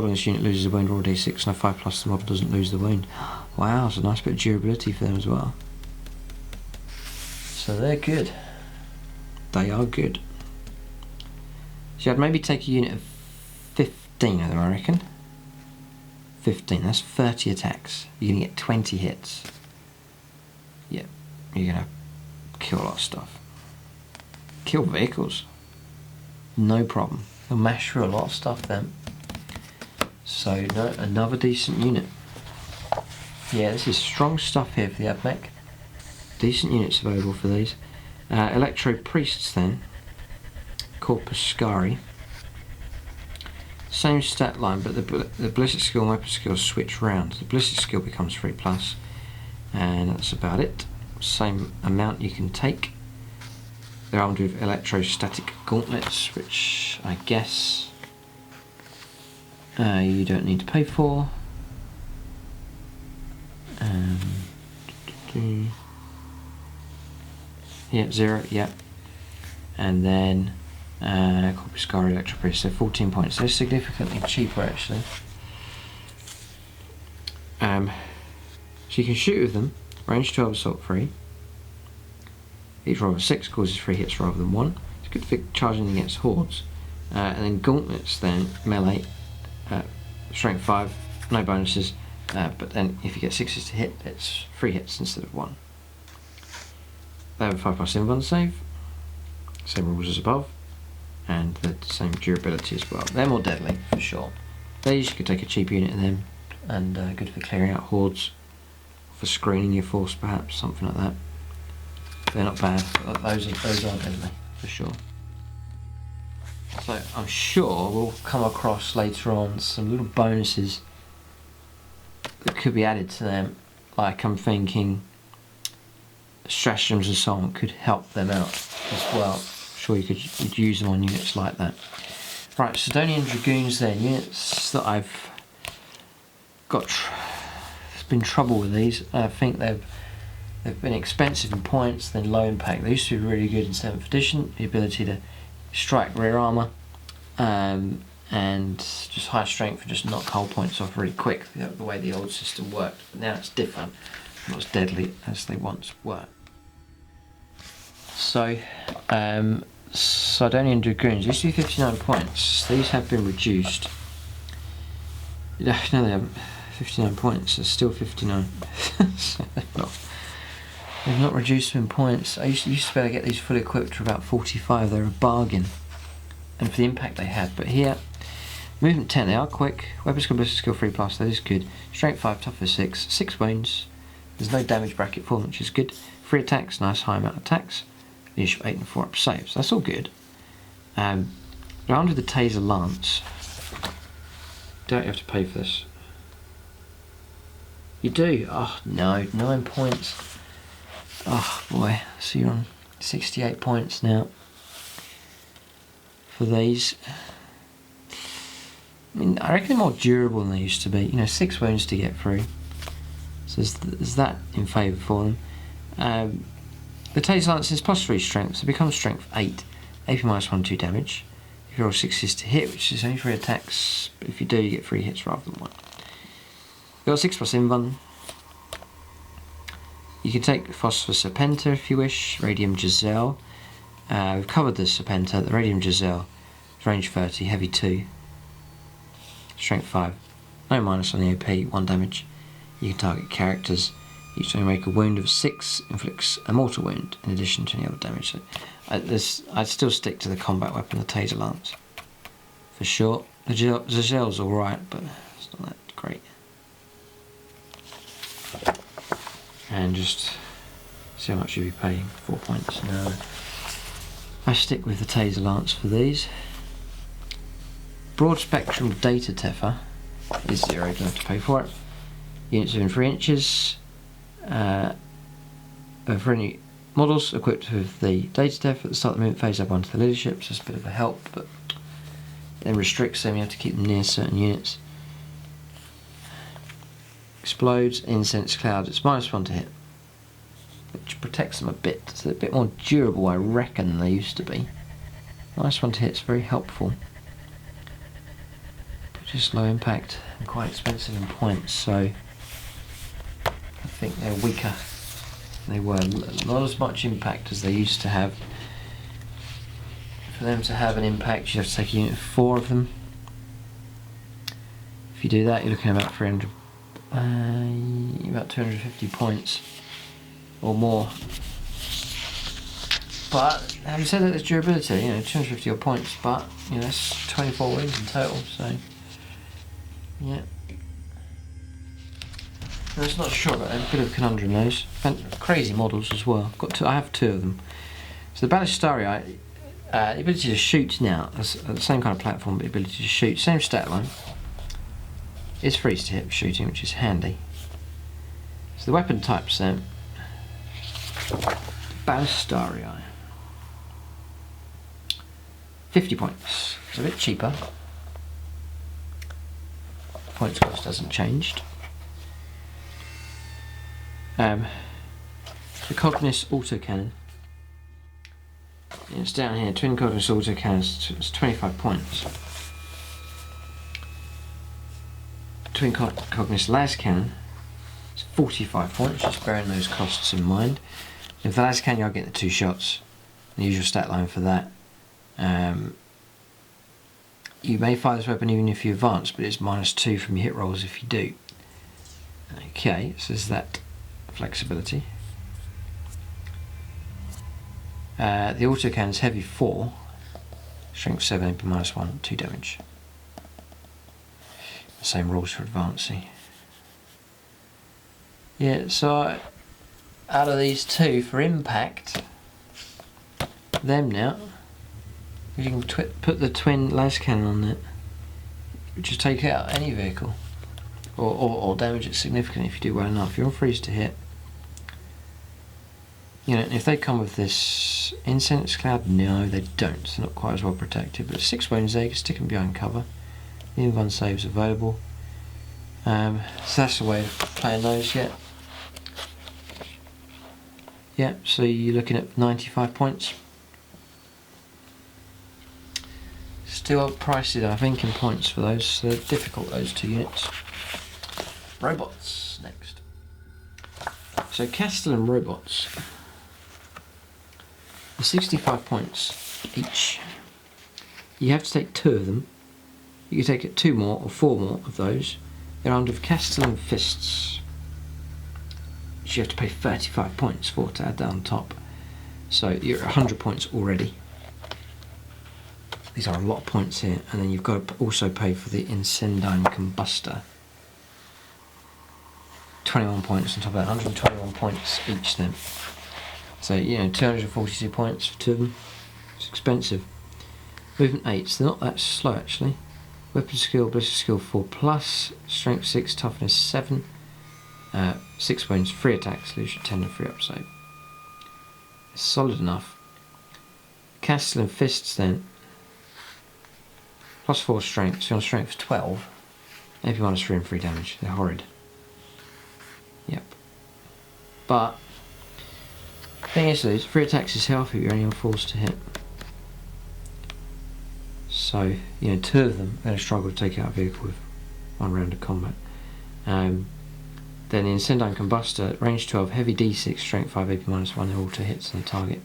in this unit loses a wound, roll a D6, and a 5+, the model doesn't lose the wound. Wow, it's a nice bit of durability for them as well. So they're good. They are good. So I'd maybe take a unit of 15 of them, I reckon. 15, that's 30 attacks. You're going to get 20 hits. Yeah, you're going to kill a lot of stuff. Kill vehicles. No problem. They'll mash through a lot of stuff then. So, no, another decent unit. Yeah, this is strong stuff here for the Admech. Decent units available for these. Electro Priests then. Corpuscari. Same stat line, but the ballistic skill and weapon skill switch round. The ballistic skill becomes 3+, and that's about it. Same amount you can take. They're armed with electrostatic gauntlets, which I guess you don't need to pay for. Yeah, 0, yeah. And then Corpuscari Electro Priest, so 14 points. They're significantly cheaper actually. So you can shoot with them, range 12 assault 3. Each roll of 6 causes 3 hits rather than 1. It's good for charging against hordes. And then gauntlets then, melee, strength 5, no bonuses, but then if you get 6s to hit, it's 3 hits instead of 1. They have a 5+ invuln save, same rules as above, and the same durability as well. They're more deadly, for sure. These, you could take a cheap unit of them, and good for clearing out hordes, for screening your force perhaps, something like that. They're not bad. Those are deadly for sure. So I'm sure we'll come across later on some little bonuses that could be added to them. Like I'm thinking stratagems and so on could help them out as well. I'm sure you'd use them on units like that. Right, Sidonian Dragoons then, units that I've got. There's been trouble with these. I think they've been expensive in points, then low impact. They used to be really good in 7th edition. The ability to strike rear armour and just high strength and just knock hull points off really quick. The way the old system worked. But now it's different. Not as deadly as they once were. So, Sidonian Dragoons used to be 59 points. These have been reduced. No, they haven't. 59 points. They're still 59. So they've not reduced them in points. I used to be able to get these fully equipped for about 45. They're a bargain, and for the impact they had. But here, movement 10. They are quick. Weapon skill, ballistic skill 3+. That is good. Strength 5, toughness 6. 6 wounds. There's no damage bracket for them, which is good. 3 attacks. Nice high amount of attacks. Leadership 8 and 4 up saves. That's all good. Round with the Taser Lance. Don't have to pay for this. You do? Oh no, 9 points. Oh boy, so you're on 68 points now for these. I mean, I reckon they're more durable than they used to be. You know, 6 wounds to get through. So there's that in favour for them. The Taser Lance is +3 strength, so it becomes strength 8. AP -1, 2 damage. If you roll 6s to hit, which is only 3 attacks, but if you do, you get 3 hits rather than 1. You've got 6+ invuln. You can take Phosphor Serpenta if you wish, Radium Giselle. We've covered the Serpenta. The Radium Giselle is range 30, heavy 2, strength 5. No minus on the AP, 1 damage. You can target characters. Each time you make a wound of 6, inflicts a mortal wound in addition to any other damage. So I'd still stick to the combat weapon, the Taser Lance, for sure. The Giselle's alright, but it's not that great. And just see how much you'll be paying. 4 points. No. I stick with the Taser Lance for these. Broad Spectrum Data Tepher is 0, you don't have to pay for it. Units within 3 inches. For any models equipped with the data depth at the start of the movement phase, add 1 to the leadership, so it's a bit of a help, but then restricts them. You have to keep them near certain units. Explodes, incense cloud, it's -1 to hit, which protects them a bit, so they're a bit more durable, I reckon, than they used to be. -1 to hit is very helpful, but just low impact and quite expensive in points, so I think they're weaker. They were not as much impact as they used to have. For them to have an impact, you have to take a unit of 4 of them. If you do that, you're looking at about 300, about 250 points or more. But having said that, there's durability. You know, 250 odd points, but you know, that's 24 wounds in total. So yeah. No, it's not sure about a bit of a conundrum those. Crazy models as well. I have 2 of them. So the Ballistarii, the ability to shoot now, the same kind of platform, but the ability to shoot, same stat line. It's freeze to hit shooting, which is handy. So the weapon types then. Ballistarii. 50 points. It's a bit cheaper. Points cost hasn't changed. The Cognis autocannon. It's down here. Twin Cognis autocannon. It's 25 points. Twin Cognis las cannon. It's 45 points. Just bearing those costs in mind. If the las cannon, you'll get the 2 shots. The usual stat line for that. You may fire this weapon even if you advance, but it's -2 from your hit rolls if you do. Okay, so there's that flexibility. The autocannon is heavy 4, strength 7, AP -1, 2 damage. The same rules for advancing. Yeah, so out of these two for impact, them now, you can put the twin las cannon on it, just take out any vehicle, or damage it significantly if you do well enough. You're on freeze to hit. You know, if they come with this incense cloud, no, they don't. They're not quite as well protected. But 6 wounds there, you can stick them behind cover. The invuln save's available. So that's the way of playing those yet. Yeah, so you're looking at 95 points. Still pricey, I think, in points for those. So they're difficult, those two units. Robots next. So Castellan robots. 65 points each. You have to take 2 of them. You can take 2 more or 4 more of those. They're armed with Castellan fists, which you have to pay 35 points for to add that on top. So you're at 100 points already. These are a lot of points here, and then you've got to also pay for the Incendine Combustor. 21 points on top of that, 121 points each then. So, you know, 242 points for 2 of them. It's expensive. Movement 8, so they're not that slow actually. Weapon skill, ballistic skill 4+, strength 6, toughness 7, 6 wounds, 3 attack, solution 10 and 3 upside. It's solid enough. Castellan fists then. +4 strength, so on strength 12. AP -3 and 3 damage. They're horrid. Yep. But thing is, those 3 attacks is healthy, you're only on 4s to hit. So, you know, 2 of them are going to struggle to take out a vehicle with 1 round of combat. Then the Incendine Combustor, range 12, heavy D6, strength 5, AP -1, they're all to hits on the target.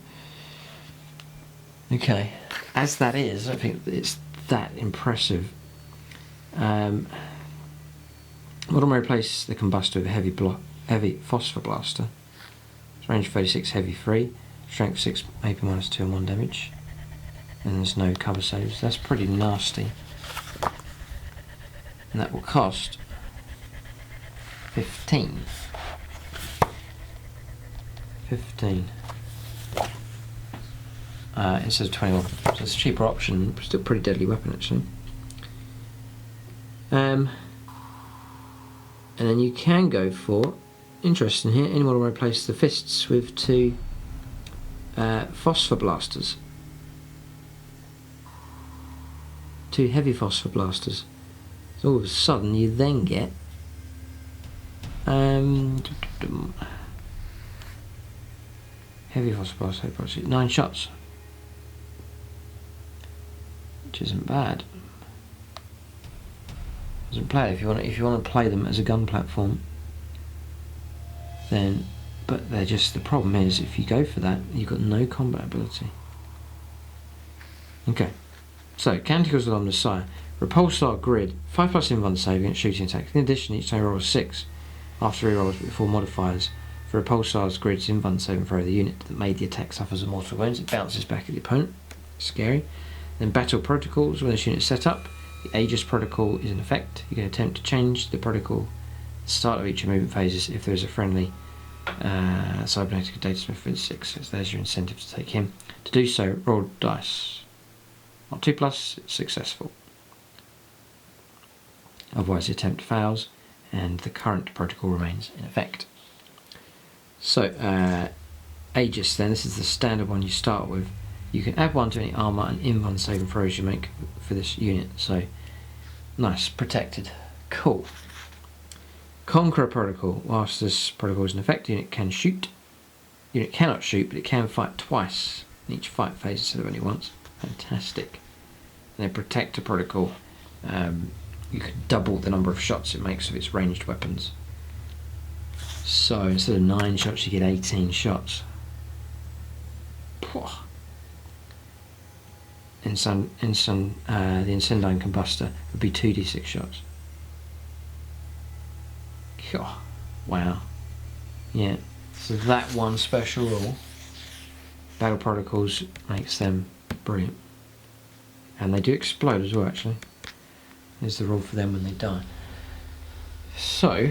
Okay, as that is, I don't think it's that impressive. What am I replace the Combustor with a heavy Phosphor Blaster? It's range 36, heavy 3, strength 6, AP -2 and 1 damage. And there's no cover saves. That's pretty nasty. And that will cost 15. 15. Instead of 21. So it's a cheaper option, but still a pretty deadly weapon actually. And then you can go for, interesting here, anyone will replace the fists with 2 Phosphor Blasters. 2 heavy Phosphor Blasters. So all of a sudden you then get heavy Phosphor Blaster, 9 shots, which isn't bad. Doesn't play if you want to play them as a gun platform. Then, but they're just, the problem is if you go for that, you've got no combat ability. Okay. So, Canticles with Omnissiah. Repulsar grid, 5+ invuln save against shooting attacks. In addition, each time you roll a 6 after rerolls with 4 modifiers. For Repulsar's grid's invuln saving throw, the unit that made the attack suffers a mortal wounds. It bounces back at the opponent. Scary. Then Battle Protocols. When this unit is set up, the Aegis Protocol is in effect. You can attempt to change the protocol at the start of each movement phases if there is a friendly cybernetic data smith with 6. So there's your incentive to take him. To do so, roll dice. Not 2+, it's successful. Otherwise the attempt fails and the current protocol remains in effect. So Aegis then, this is the standard one you start with. You can add 1 to any armour and invuln saving throws you make for this unit. So nice, protected. Cool. Conqueror Protocol. Whilst this protocol is in effect, the unit can shoot. The unit cannot shoot, but it can fight twice in each fight phase instead of only once. Fantastic. And then Protector Protocol, you can double the number of shots it makes with its ranged weapons. So instead of 9 shots, you get 18 shots. The Incendine Combustor would be 2d6 shots. Wow. Yeah. So that one special rule, Battle Protocols, makes them brilliant. And they do explode as well, actually. There's the rule for them when they die. So,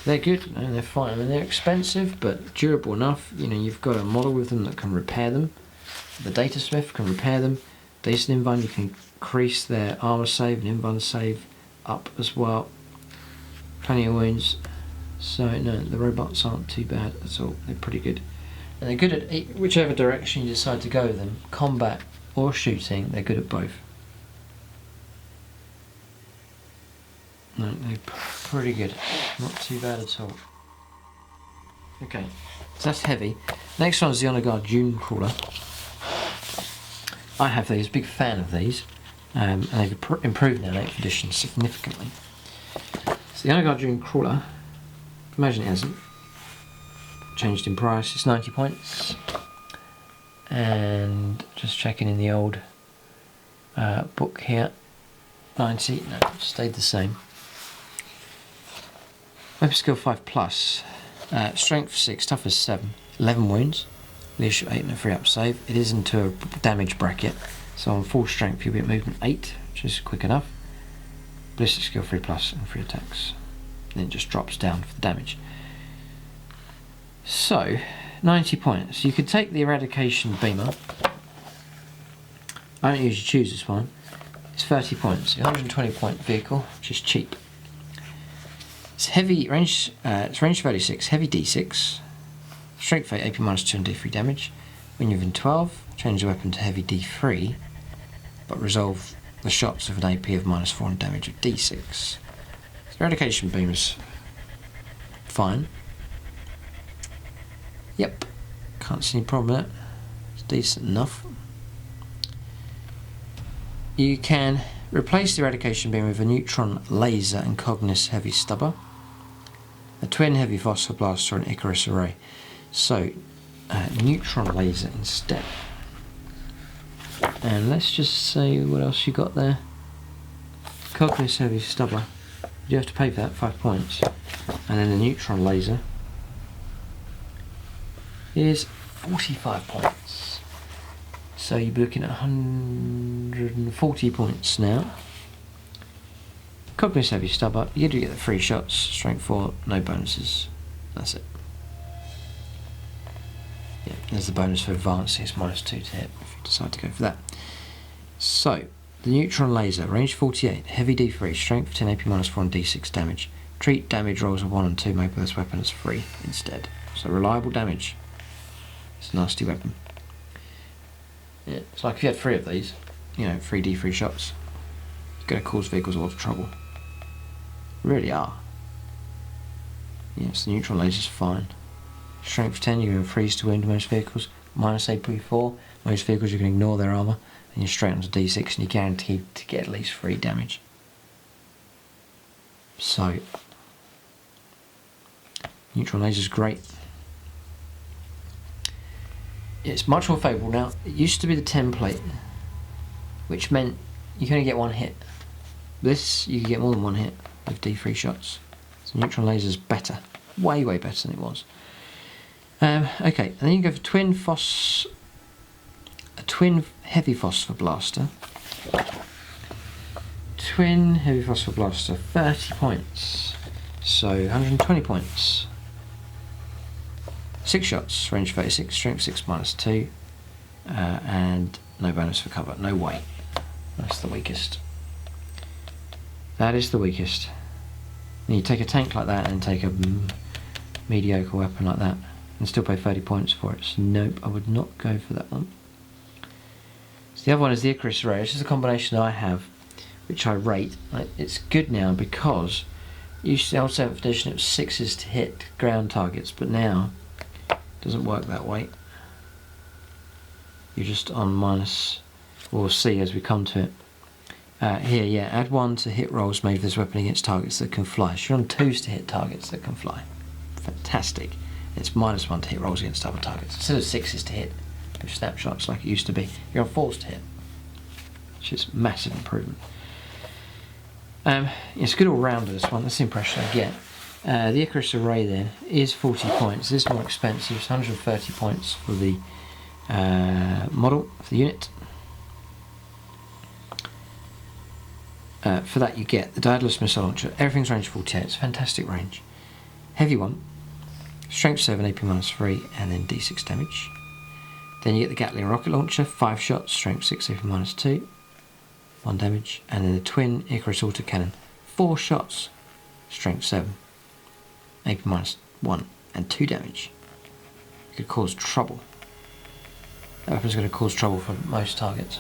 they're good and they're fine. I mean, they're expensive but durable enough. You know, you've got a model with them that can repair them. The Data Smith can repair them. Decent Invine, you can increase their armor save and Invine save up as well. Plenty of wounds. So no, the robots aren't too bad at all. They're pretty good. And they're good at whichever direction you decide to go with them. Combat or shooting, they're good at both. No, they're pretty good. Not too bad at all. Okay, so that's heavy. Next one is the Onager Dunecrawler. I have these, big fan of these. And they've improved now in 8th edition significantly. So the Onager Dunecrawler, imagine it hasn't changed in price. It's 90 points. And just checking in the old book here. 90, no, stayed the same. Weapon skill 5+, strength 6, toughness 7, 11 wounds, leadership 8 and a free up save. It is into a damage bracket, so on full strength you'll be at movement 8, which is quick enough. Ballistic skill 3+ and free attacks. Then it just drops down for the damage. So, 90 points. You could take the Eradication Beamer. I don't usually choose this one. It's 30 points, 120 point vehicle, which is cheap. It's heavy range. It's range 36, heavy D6, strength 8, AP -2 and D3 damage. When you're within 12, change the weapon to heavy D3, but resolve the shots with an AP of -4 and damage of D6. The Eradication Beam is fine. Yep, can't see any problem with that. It's decent enough. You can replace the Eradication Beam with a Neutron Laser and Cognis Heavy Stubber, a Twin Heavy Phosphor Blaster and Icarus Array. So, Neutron Laser instead. And let's just see what else you got there. Cognis Heavy Stubber. You have to pay for that, 5 points. And then the Neutron Laser is 45 points. So you'll be looking at 140 points now. Cognis Heavy Stubber, you do get the 3 shots, strength 4, no bonuses. That's it. Yeah, there's the bonus for advancing, it's -2 to hit if you decide to go for that. So, the Neutron Laser, range 48, heavy D3, strength 10, AP -4 and D6 damage. Treat damage rolls of 1 and 2, make this weapon as free instead. So reliable damage. It's a nasty weapon. Yeah, it's like if you had 3 of these, you know, 3 D3 shots, you're going to cause vehicles a lot of trouble. Really are. Yes, the Neutron Laser's fine. Strength 10, you can freeze to wound most vehicles. -AP4, most vehicles you can ignore their armour, and you're straight onto D6 and you're guaranteed to get at least 3 damage. So, Neutron Laser's great. It's much more favourable now. It used to be the template, which meant you can only get 1 hit. This, you can get more than 1 hit with D3 shots. So Neutron Laser's better. Way better than it was. Okay, and then you go for a Twin Heavy Phosphor Blaster. Twin Heavy Phosphor Blaster, 30 points. So 120 points. 6 shots, range 36, strength 6 -2, and no bonus for cover, no weight. That's the weakest. That is the weakest. And you take a tank like that and take a mediocre weapon like that and still pay 30 points for it. So nope, I would not go for that one. So the other one is the Icarus Array. This is a combination I have, which I rate. It's good now because used to, old 7th edition, it was 6s to hit ground targets, but now doesn't work that way. You're just on minus, we'll see as we come to it. Here, yeah, add 1 to hit rolls made with this weapon against targets that can fly. So you're on 2s to hit targets that can fly. Fantastic. It's -1 to hit rolls against other targets. Instead of 6s to hit with snapshots like it used to be, you're on 4s to hit. Which is massive improvement. It's a good all-rounder, this one. That's the impression I get. The Icarus Array then is 40 points. This is more expensive. It's 130 points for the model, for the unit. For that you get the Adeptus Missile Launcher. Everything's range 48. It's a fantastic range. heavy one, strength 7, AP -3, and then D6 damage. Then you get the Gatling rocket launcher, 5 shots, strength 6, AP -2, 1 damage, and then the twin Icarus autocannon, 4 shots, strength 7, AP -1, and 2 damage. It could cause trouble. That weapon's going to cause trouble for most targets.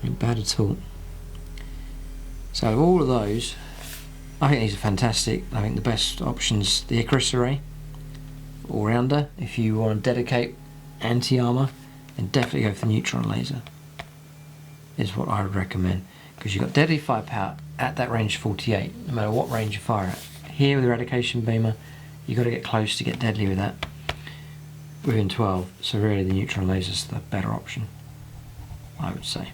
Ain't bad at all. So of all of those, I think these are fantastic. I think the best option's the Icarus array, all-rounder. If you want to dedicate anti-armour, then definitely go for the neutron laser, is what I would recommend, because you've got deadly firepower at that range 48, no matter what range you fire at. Here with the eradication beamer, you've got to get close to get deadly with that, within 12, so really the neutron laser's the better option, I would say.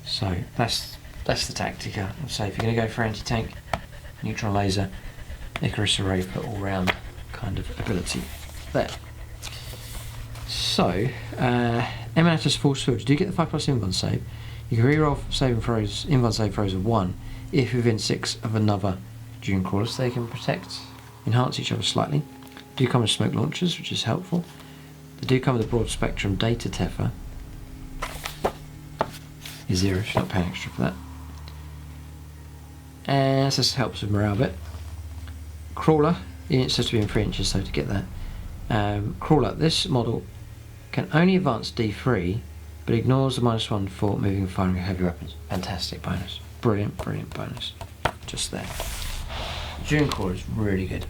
So that's the Tactica. I'd say if you're going to go for anti-tank, neutron laser, Icarus array for all-round kind of ability there. So, Emanatus Force Field, you do get the 5+ invuln save. You can reroll saving throws, invuln save throws of 1 if within 6 of another Dunecrawler, so they can protect, enhance each other slightly. Do come with smoke launchers, which is helpful. They do come with a broad spectrum data Teffer. Is 0 if you're not paying extra for that. And this just helps with morale a bit. Crawler, it's supposed to be in 3 inches, so to get that. Crawler, this model can only advance D3, but ignores the -1 for moving and firing heavy weapons. Fantastic bonus. Brilliant, brilliant bonus. Just there. Dunecrawler is really good.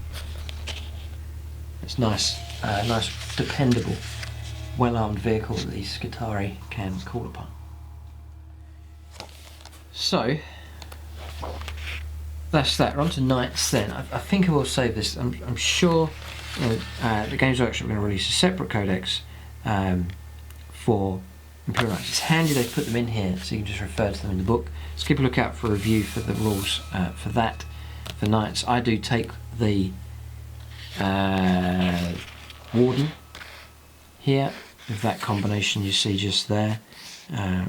It's nice, nice, dependable, well-armed vehicle that these Skitarii can call upon. So, that's that. We're on to Knights then. I think I will save this. I'm sure the Games Workshop are going to release a separate codex for Imperial Knights. It's handy they put them in here so you can just refer to them in the book. So keep a lookout for a review for the rules for that. For Knights, I do take the Warden here with that combination you see just there.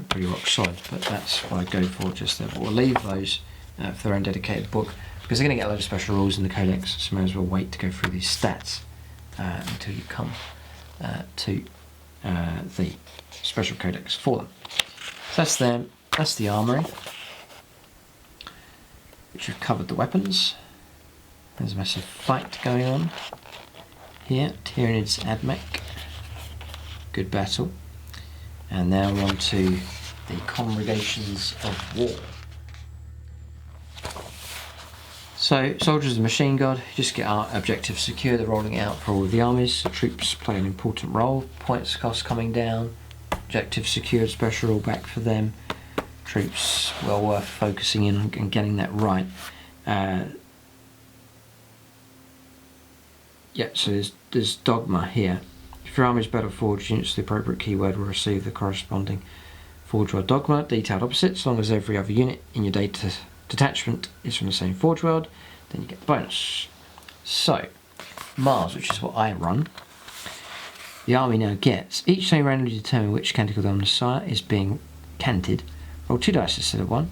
Pretty rock solid, but that's what I go for just there. But we'll leave those for their own dedicated book, because they're going to get a load of special rules in the codex, so may as well wait to go through these stats until you come to the special codex for them. So that's them. That's the armoury, which we've covered the weapons. There's a massive fight going on here. Tyranids Admech. Good battle. And now we're on to the Congregations of War. So, Soldiers of the Machine God, you just get our objective secure, they're rolling out for all of the armies, so troops play an important role, points cost coming down, objective secured, special roll back for them, troops well worth focusing in and getting that right. Yeah, so there's dogma here. If your army is battle forged, units with the appropriate keyword will receive the corresponding forge world dogma, detailed opposite, as long as every other unit in your data detachment is from the same forge world, then you get the bonus. So, Mars, which is what I run, the army now gets, each time you randomly determine which Canticle Omnissiah is being canted, roll 2 dice instead of 1.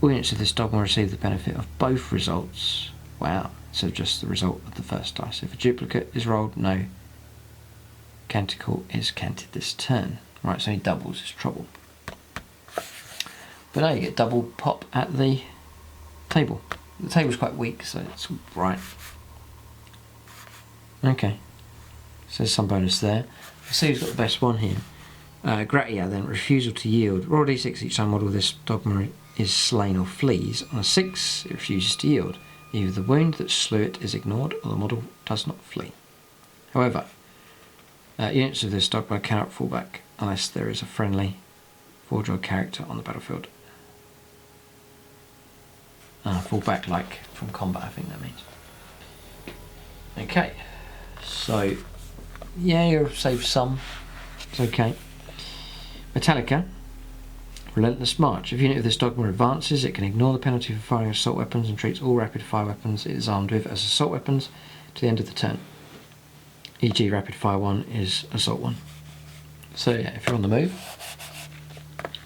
All units of this dogma receive the benefit of both results. Wow, instead of just the result of the first dice. If a duplicate is rolled, no Canticle is canted this turn. Right, so any doubles is trouble. But now you get double pop at the table. The table's quite weak, so it's right. Okay, so there's some bonus there. Let's see who's got the best one here. Gratia then, refusal to yield. Roll d6 each time model of this dogma is slain or flees. On a 6, it refuses to yield. Either the wound that slew it is ignored, or the model does not flee. However, units of this dogma cannot fall back unless there is a friendly forge world character on the battlefield. Fall back like from combat, I think that means. Okay, so yeah, you'll save some. It's okay. Metallica, Relentless March. If a unit of this dogma advances, it can ignore the penalty for firing assault weapons and treats all rapid fire weapons it is armed with as assault weapons to the end of the turn. E.g. rapid fire 1 is assault 1. So yeah, if you're on the move,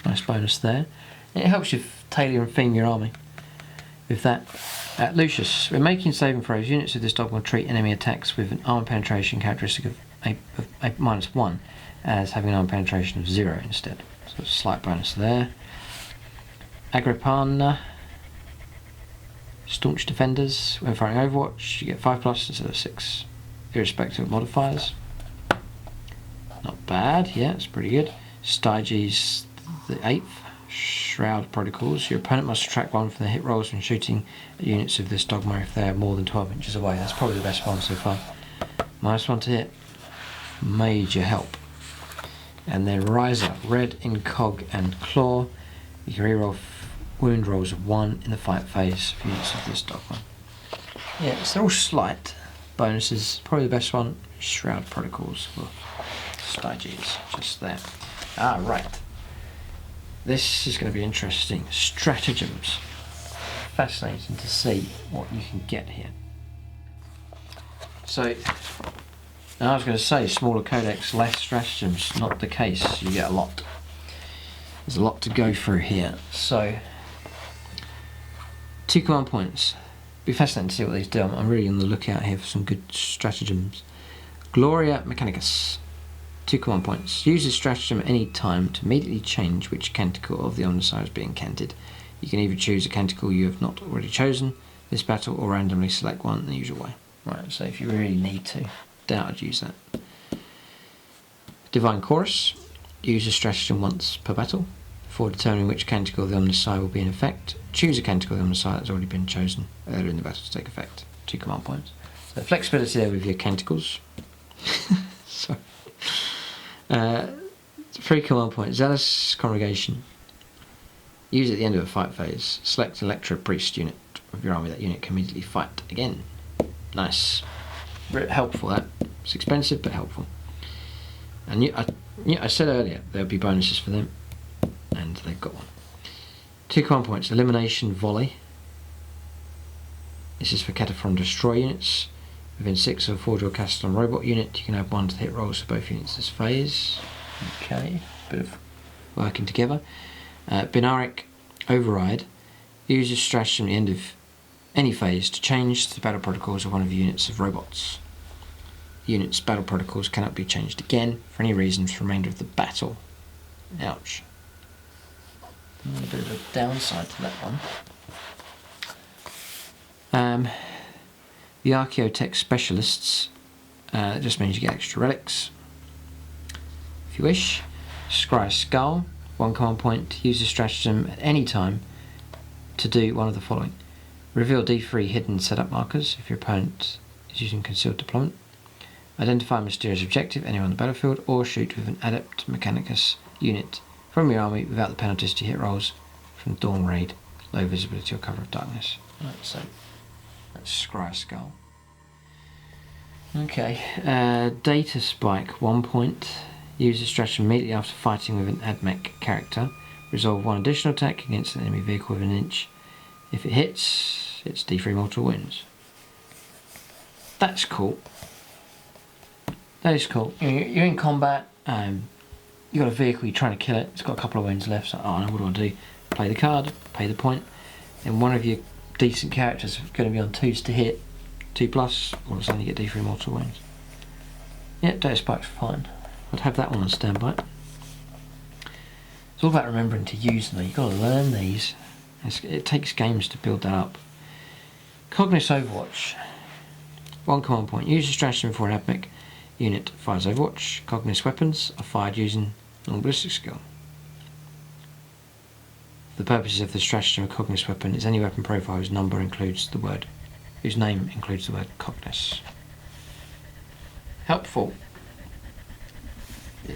nice bonus there. And it helps you tailor and theme your army with that. Lucius, when making saving throws, units of this dog will treat enemy attacks with an armor penetration characteristic of a -1 as having an armor penetration of 0 instead. So a slight bonus there. Agrippina, staunch defenders. When firing Overwatch, you get 5+ instead of 6, irrespective of modifiers. Not bad, yeah, it's pretty good. Stratagems the 8th. Shroud protocols. Your opponent must subtract 1 from the hit rolls when shooting at units of this dogma if they are more than 12 inches away. That's probably the best one so far. -1 to hit. Major help. And then Riser, red in cog and claw. You can reroll wound rolls of 1 in the fight phase for units of this dogma. Yeah, so they're all slight bonuses. Probably the best one, Shroud protocols for Stratagems, just there. Right. This is going to be interesting. Stratagems. Fascinating to see what you can get here. So, now I was going to say smaller codex, less stratagems. Not the case. You get a lot. There's a lot to go through here. So, 2 command points. Be fascinating to see what these do. I'm really on the lookout here for some good stratagems. Gloria Mechanicus. 2 command points. Use this stratagem at any time to immediately change which canticle of the Omnissiah is being canted. You can either choose a canticle you have not already chosen this battle or randomly select one in the usual way. Right, so if you really need to, doubt I'd use that. Divine Chorus. Use a stratagem once per battle. For determining which canticle of the Omnissiah will be in effect, choose a canticle of the Omnissiah that's already been chosen earlier in the battle to take effect. 2 command points. So flexibility there with your canticles. Sorry. 3 command points. Zealous Congregation. Use it at the end of a fight phase. Select an Electro Priest unit of your army. That unit can immediately fight again. Nice. Helpful that. It's expensive but helpful. And I said earlier there would be bonuses for them, and they've got one. 2 command points. Elimination Volley. This is for Cataphron Destroy units. Within 6 of a Forge or Castellan robot unit, you can add 1 to the hit rolls for both units this phase. Okay, bit of working together. Binaric Override. Use this stratagem at the end of any phase to change the battle protocols of one of your units of robots. The unit's battle protocols cannot be changed again for any reason for the remainder of the battle. Ouch. A bit of a downside to that one. The Archaeotech Specialists, it just means you get extra relics. If you wish. Scry Skull, 1 command point. Use this stratagem at any time to do one of the following. Reveal D3 hidden setup markers if your opponent is using concealed deployment. Identify a mysterious objective anywhere on the battlefield, or shoot with an Adeptus Mechanicus unit from your army without the penalties to hit rolls from Dawn Raid, low visibility or cover of darkness. Right, so that's Scry Skull. Okay, Data Spike, 1 point. Use this stratagem immediately after fighting with an AdMech character. Resolve 1 additional attack against an enemy vehicle within an inch. If it hits, it's D3 mortal wounds. That's cool. That is cool. You're in combat, you've got a vehicle, you're trying to kill it, it's got a couple of wounds left, so oh no, what do I do? Play the card, pay the point, and one of your decent characters is going to be on 2s to hit, 2+, all of a sudden you get D3 mortal wounds. Yeah, Data Spike's fine. I'd have that one on standby. It's all about remembering to use them. You've got to learn these. It takes games to build that up. Cognis Overwatch. 1 command point. Use a stratagem before an AdMech unit fires Overwatch. Cognis weapons are fired using non-ballistic skill. For the purposes of the stratagem, a Cognis weapon is any weapon profile whose name includes the word Cognis. Helpful.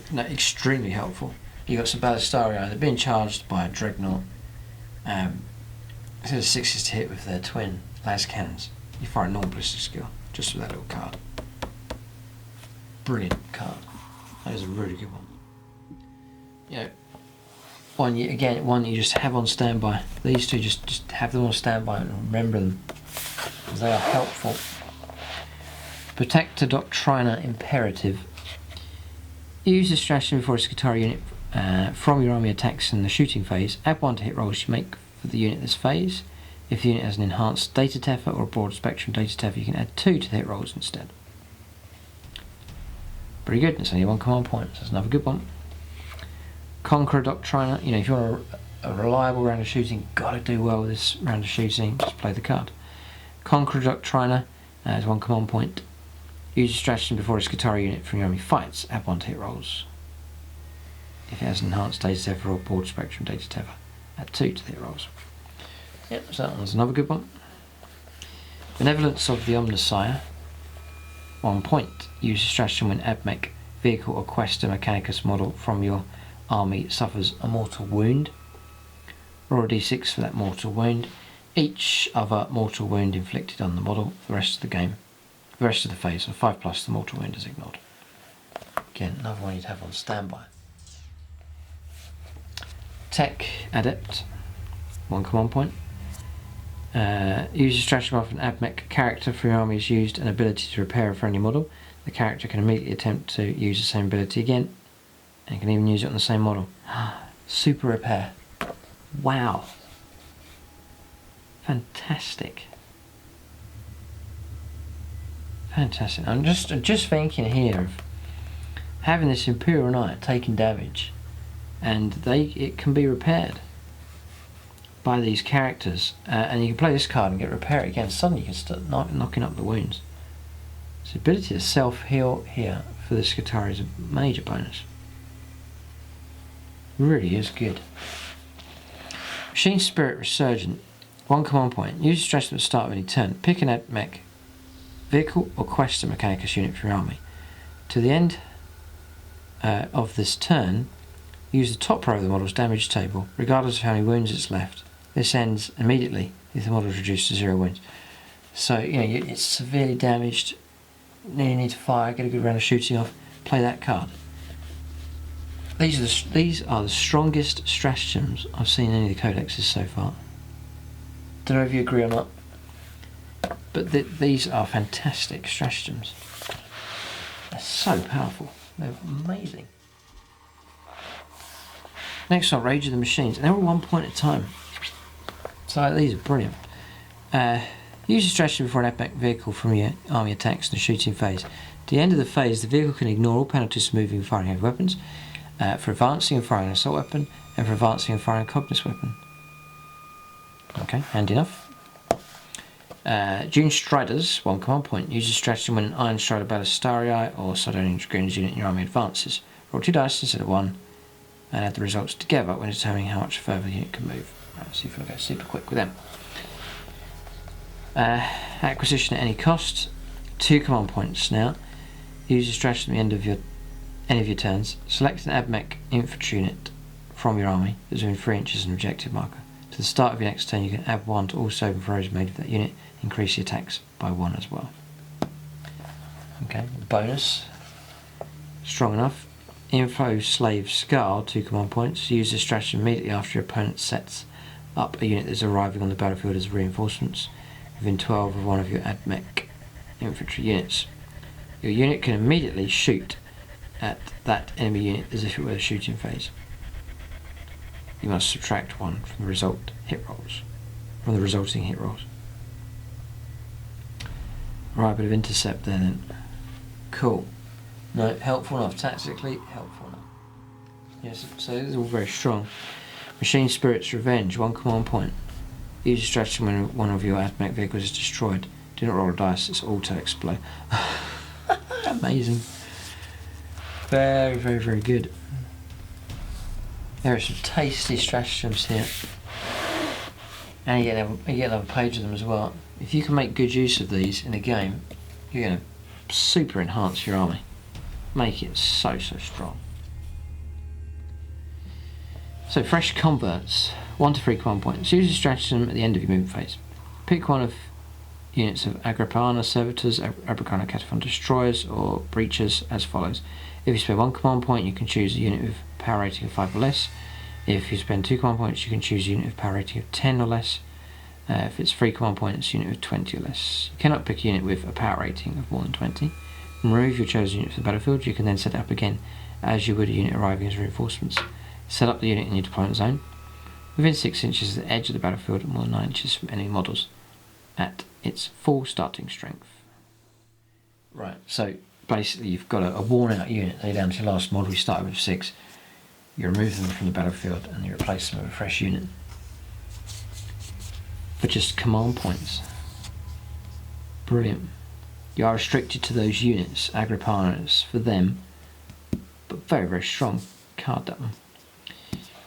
No, extremely helpful. You've got some Ballistarii, they're being charged by a Dreadnought. Instead of 6s to hit with their twin las cannons, you fire a non-ballistic skill just with that little card. Brilliant card. That is a really good one. Yeah. One you just have on standby. These two just have them on standby and remember them, because they are helpful. Protector Doctrina Imperative. Use this stratagem before a Skitarii unit from your army attacks in the shooting phase. Add 1 to hit rolls you make for the unit this phase. If the unit has an enhanced data tether or a broad spectrum data tether, you can add 2 to the hit rolls instead. Pretty good. It's only 1 command point, so that's another good one. Conqueror Doctriner. You know, if you want a reliable round of shooting, gotta do well with this round of shooting, just play the card. Conqueror Doctriner is 1 command point. Use a stratagem before a Skitarii unit from your army fights, add 1 to hit rolls. If it has an enhanced data tether or broad spectrum data tether, add 2 to the hit rolls. Yep, so that one's another good one. Benevolence of the Omnissiah. 1 point. Use a stratagem when Admech vehicle or Questa Mechanicus model from your army suffers a mortal wound. Roll a d6 for that mortal wound. Each other mortal wound inflicted on the model for the rest of the game. The rest of the phase, so 5 plus the mortal wound is ignored. Again, another one you'd have on standby. Tech Adept. 1 command point. Use a stratagem of an Admech character for your army is used an ability to repair a friendly model. The character can immediately attempt to use the same ability again, and can even use it on the same model. Super repair. Wow. Fantastic. Fantastic. I'm just thinking here of having this Imperial Knight taking damage, and it can be repaired by these characters, and you can play this card and get repair it again. Suddenly you can start knocking up the wounds. So the ability to self-heal here for the Skitarii is a major bonus. Really is good. Machine Spirit Resurgent. 1 command point. Use a stratagem at the start of any turn. Pick an Admech vehicle or Questa Mechanicus unit from your army. To the end of this turn, use the top row of the model's damage table, regardless of how many wounds it's left. This ends immediately if the model is reduced to 0 wounds. So, you know, it's severely damaged, you need to fire, get a good round of shooting off, play that card. These are the strongest stratagems I've seen in any of the codexes so far. Don't know if you agree or not, but these are fantastic stratagems. They're so powerful. They're amazing. Next up, Rage of the Machines, and they're all 1 point at a time. So these are brilliant. Use a stratagem before an Admech vehicle from your army attacks in the shooting phase. At the end of the phase, the vehicle can ignore all penalties for moving and firing heavy weapons, for advancing and firing an assault weapon, and for advancing and firing a cognate weapon. Okay, handy enough. Dune Striders, 1 command point. Use a stratagem when an Iron Strider Skitarii or Sardonian Dragoons unit in your army advances. Roll 2 dice instead of 1, and add the results together when determining how much further the unit can move. Right, see if I go super quick with them. Acquisition at any cost. 2 command points now. Use a stratagem at the end of any of your turns. Select an Admech infantry unit from your army that's within 3 inches of an objective marker. To the start of your next turn, you can add 1 to all saving throws made with that unit. Increase the attacks by 1 as well. Okay, bonus. Strong enough. Info Slave Scar, 2 command points. Use this stratagem immediately after your opponent sets up a unit that's arriving on the battlefield as reinforcements within 12 of one of your Admech infantry units. Your unit can immediately shoot at that enemy unit as if it were a shooting phase. You must subtract 1 from the resulting hit rolls. Right, bit of intercept there then. Cool. No, helpful enough. Tactically, helpful enough. Yes, so this is all very strong. Machine Spirit's Revenge, 1 command point. Use a stratagem when one of your Admech vehicles is destroyed. Do not roll a dice, it's auto-explode. Amazing. Very, very, very good. There are some tasty stratagems here. And you get another page of them as well. If you can make good use of these in a game, you're going to super enhance your army. Make it so strong. So fresh converts, 1 to 3 command points. Use a stratagem at the end of your movement phase. Pick one of units of Agrippana Servitors, Abracana Cataphon Destroyers, or Breachers as follows. If you spend 1 command point, you can choose a unit with power rating of 5 or less. If you spend 2 command points, you can choose a unit with power rating of 10 or less. If it's 3 command points, a unit with 20 or less. You cannot pick a unit with a power rating of more than 20. Remove your chosen unit from the battlefield. You can then set it up again as you would a unit arriving as reinforcements. Set up the unit in your deployment zone. within 6 inches of the edge of the battlefield and more than 9 inches from enemy models at its full starting strength. Right, so basically you've got a worn out unit, lay down to your last model, you started with 6, you remove them from the battlefield and you replace them with a fresh unit for just command points. Brilliant. You are restricted to those units, Agrippanas, for them, but very, very strong. Card that one.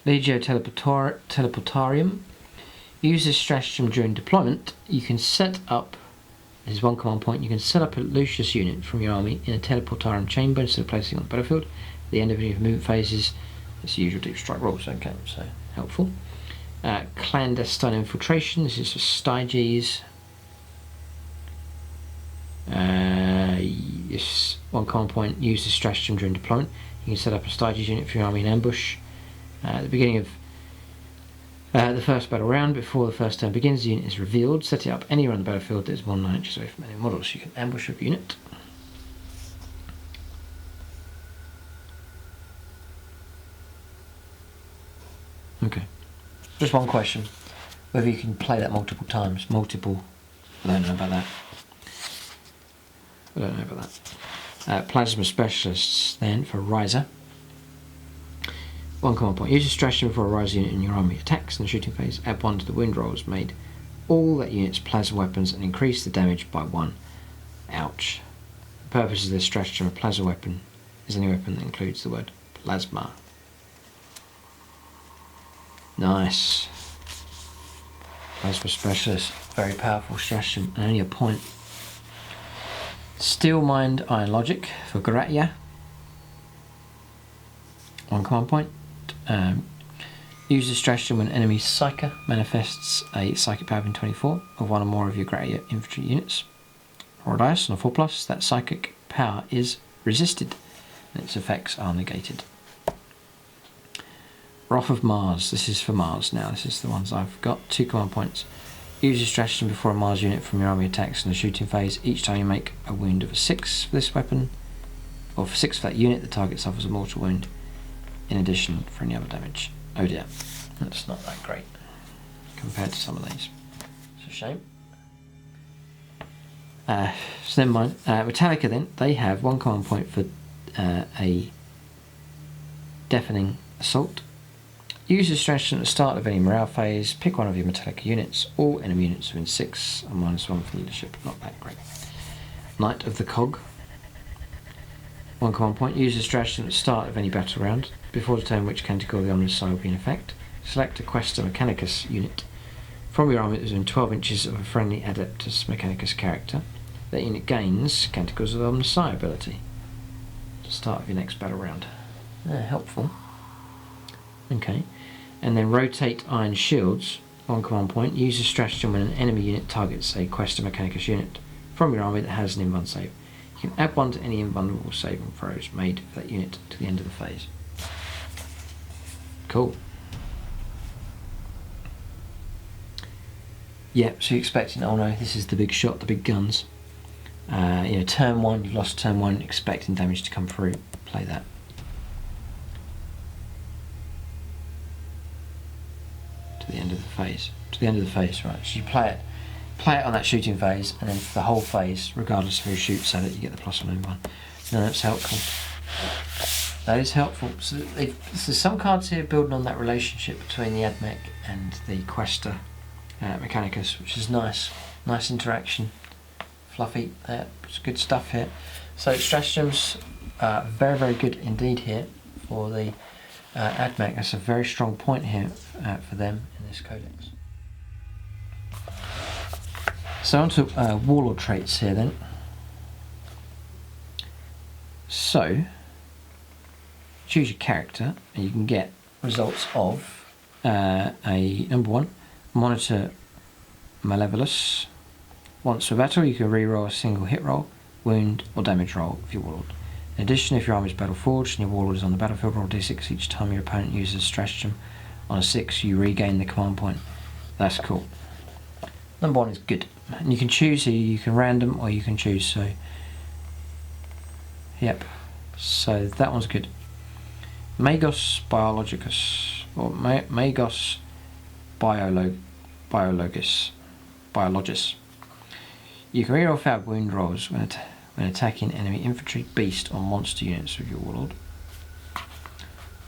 Legio Teleportarium. Use this stratagem during deployment. You can set up, this is one command point, you can set up a Lucius unit from your army in a Teleportarium chamber instead of placing it on the battlefield. At the end of any of the movement phases, that's the usual deep strike rolls, okay, so helpful. Clandestine infiltration, this is for Styges. Yes, one command point, use this stratagem during deployment. You can set up a Styges unit for your army in ambush. At the beginning of the first battle round, before the first turn begins, the unit is revealed. Set it up anywhere on the battlefield that is more than 9 inches away from any models. You can ambush a unit. Okay. Just one question. Whether you can play that multiple times. I don't know about that. Plasma Specialists then for Riser. One command point. Use a stratagem for a Riser unit in your army attacks in the shooting phase. Add 1 to the wound rolls made all that unit's plasma weapons and increase the damage by 1. Ouch. The purpose of this stratagem, a plasma weapon, is any weapon that includes the word plasma. Nice. Plasma Specialist. Very powerful stratagem. And only a point. Steel Mind Iron Logic for Gratia. One command point. Use the stratagem when enemy Psyker manifests a psychic power in 24 of one or more of your Gratia infantry units. Roll a dice on a 4+, that psychic power is resisted and its effects are negated. Wrath of Mars, this is for Mars now, this is the ones I've got. 2 command points. Use your stratagem before a Mars unit from your army attacks in the shooting phase. Each time you make a wound of a 6 for this weapon, or for 6 for that unit, the target suffers a mortal wound in addition for any other damage. Oh dear, that's not that great compared to some of these. It's a shame. So never mind. Metallica then, they have 1 command point for a Deafening Assault. Use the stratagem at the start of any morale phase. Pick one of your Metallica units. All enemy units within 6 and -1 for leadership. Not that great. Knight of the Cog. 1 command point. Use the stratagem at the start of any battle round. Before determining which Canticle of the Omnissiah will be in effect, select a Questa Mechanicus unit from your army that is within 12 inches of a friendly Adeptus Mechanicus character. That unit gains Canticles of the Omnissiah ability at the start of your next battle round. Helpful. Okay. And then rotate Iron Shields. 1 command point. Use the stratagem when an enemy unit targets a Questa Mechanicus unit from your army that has an invuln save. You can add 1 to any invulnerable saving throws made for that unit to the end of the phase. Cool. Yeah, so you're expecting, oh no, this is the big shot, the big guns. Turn 1, you've lost turn 1, expecting damage to come through. Play that. To the end of the phase. To the end of the phase, right. So you play it on that shooting phase, and then for the whole phase, regardless of who shoots, so that you get the +1 +1. No, that's helpful. That is helpful. So there's some cards here building on that relationship between the Admech and the Questa Mechanicus, which is nice. Nice interaction. Fluffy. It's good stuff here. So stratagems very, very good indeed here for the Admech. That's a very strong point here for them in this codex. So on to Warlord traits here then. So choose your character and you can get results of a number 1, Monitor Malevolus. Once per battle you can reroll a single hit roll, wound or damage roll of your Warlord. In addition, if your army is battle forged and your Warlord is on the battlefield, roll d6 each time your opponent uses a stratagem. On a 6 you regain the command point. That's cool. Number 1 is good. And you can choose here, you can random or you can choose, so yep. So that one's good. Magos Biologicus, or Magos Biologis. You can reroll failed wound rolls when attacking enemy infantry, beast, or monster units with your Warlord.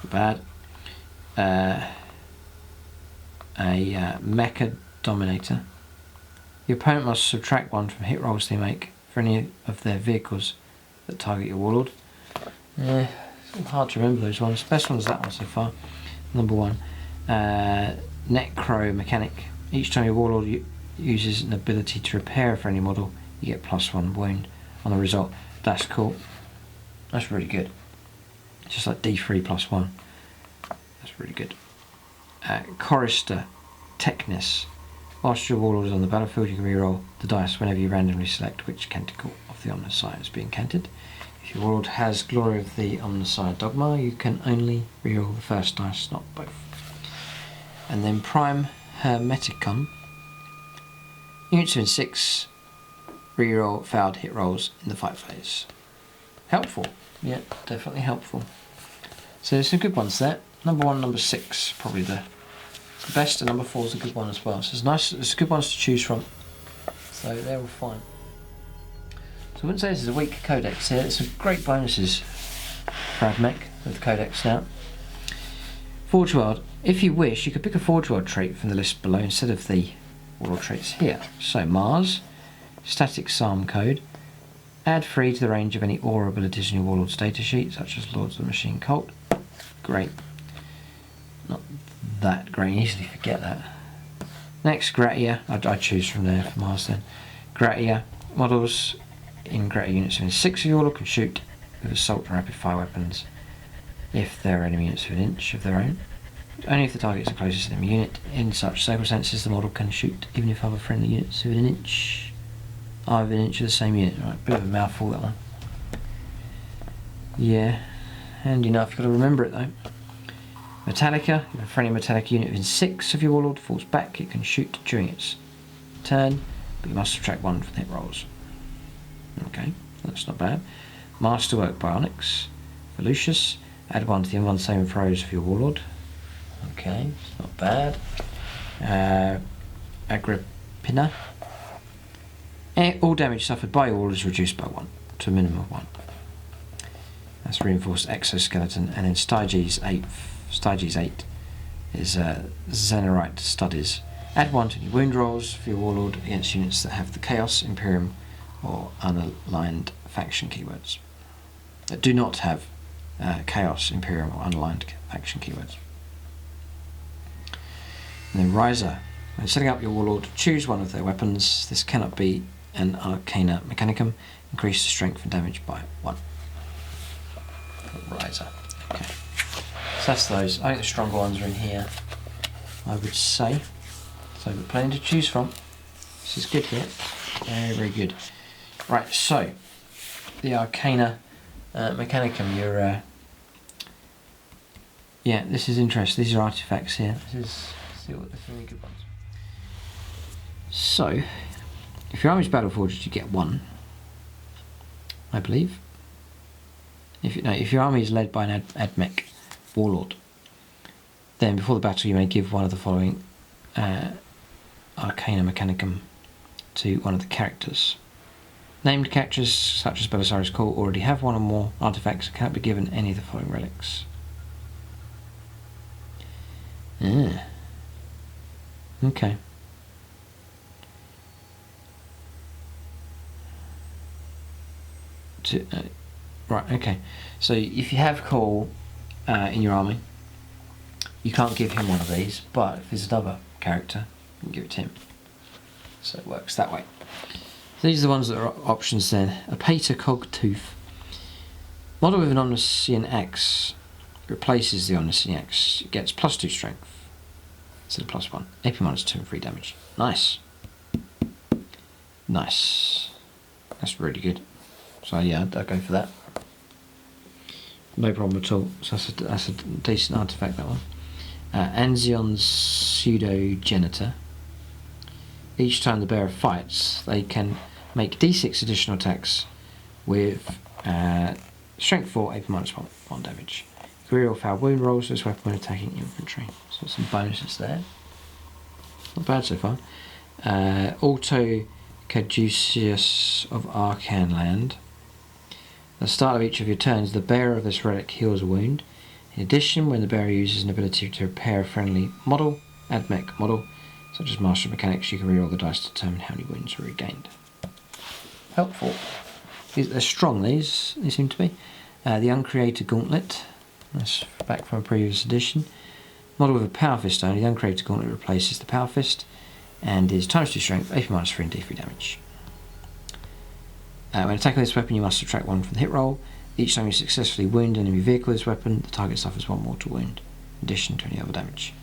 Not bad. A Mecha Dominator. Your opponent must subtract 1 from hit rolls they make for any of their vehicles that target your Warlord. It's hard to remember those ones. Best one's that one so far. Number 1. Necro Mechanic. Each time your Warlord uses an ability to repair a friendly model, you get +1 wound on the result. That's cool. That's really good. It's just like D3 +1. That's really good. Chorister Technis. Whilst your Warlord is on the battlefield, you can reroll the dice whenever you randomly select which canticle of the Omnissiah is being canted. If your Warlord has Glory of the Omnissiah Dogma, you can only reroll the first dice, not both. And then Prime Hermeticon. Units in 6 reroll failed hit rolls in the fight phase. Helpful. Yeah, definitely helpful. So there's some good ones there. Number 1, number 6, probably the best, and number 4 is a good one as well. So there's good ones to choose from. So they're all fine. So I wouldn't say this is a weak codex here. There's some great bonuses for Admech with the codex now. Forge World. If you wish, you could pick a Forge World trait from the list below instead of the Warlord traits here. So Mars, Static Psalm Code. Add 3 to the range of any aura abilities in your Warlord's data sheet, such as Lords of the Machine Cult. Great. Not that great, you easily forget that. Next, Gratia. I'd choose from there for Mars then. Gratia. Models in Gratia units within 6 of your Warlord can shoot with assault and rapid fire weapons if there are enemy units within an inch of their own. Only if the target is the closest enemy unit. In such circumstances, the model can shoot even if other friendly units within an inch are within an inch of the same unit. Right, bit of a mouthful that one. Yeah, handy enough. You've got to remember it though. Metallica. If a friendly Metallica unit within 6 of your Warlord falls back, it can shoot during its turn, but you must subtract 1 from hit rolls. Okay, that's not bad. Masterwork Bionics. Volusius. Add 1 to the M1 saving throws for your Warlord. Okay, it's not bad. Agrippina. All damage suffered by your Warlord is reduced by 1 to a minimum of 1. That's reinforced exoskeleton. And then Styges 8 is Xenorite Studies. Add 1 to any wound rolls for your Warlord against units that have the Chaos, Imperium, or unaligned faction keywords. That do not have Chaos, Imperium, or unaligned faction keywords. And then Riser. When setting up your Warlord, choose one of their weapons. This cannot be an Arcana Mechanicum. Increase the strength and damage by 1. Riser. Okay. So that's those. I think the stronger ones are in here, I would say. So we've got plenty to choose from. This is good here. Very, very good. Right, so the Arcana Mechanicum, yeah, this is interesting. These are artifacts here. Let's see what the really good ones. So, if your army's battleforged, you get 1, I believe. If your army is led by an Admech Warlord, then before the battle you may give one of the following Arcana Mechanicum to one of the characters. Named characters such as Belisarius Call already have 1 or more artifacts and cannot be given any of the following relics. Okay. Right, okay. So if you have Call in your army, you can't give him one of these, but if there's another character, you can give it to him. So it works that way. So these are the ones that are options then. A Pater Cog Tooth. Model with an Omnissiah Axe replaces the Omnissiah Axe. It gets +2 strength instead of +1. AP -2 and 3 damage. Nice. Nice. That's really good. So yeah, I'd go for that. No problem at all. So that's a decent artifact, that one. Anzion's Pseudogenitor. Each time the bearer fights, they can make D6 additional attacks with strength 4, AP -1 damage. Career or foul wound rolls this weapon when attacking infantry. So some bonuses there. not bad so far. Auto Caduceus of Arcan Land. At the start of each of your turns, the bearer of this relic heals a wound. In addition, when the bearer uses an ability to repair a friendly model, Admech model, such as Master of Mechanics, you can reroll the dice to determine how many wounds are regained. Helpful. They're strong, these seem to be. The Uncreated Gauntlet, that's back from a previous edition. Model with a Power Fist only, the Uncreated Gauntlet replaces the Power Fist and is ×2 strength, AP -3 and D3 damage. When attacking this weapon, you must subtract 1 from the hit roll. Each time you successfully wound an enemy vehicle with this weapon, the target suffers 1 mortal wound, in addition to any other damage.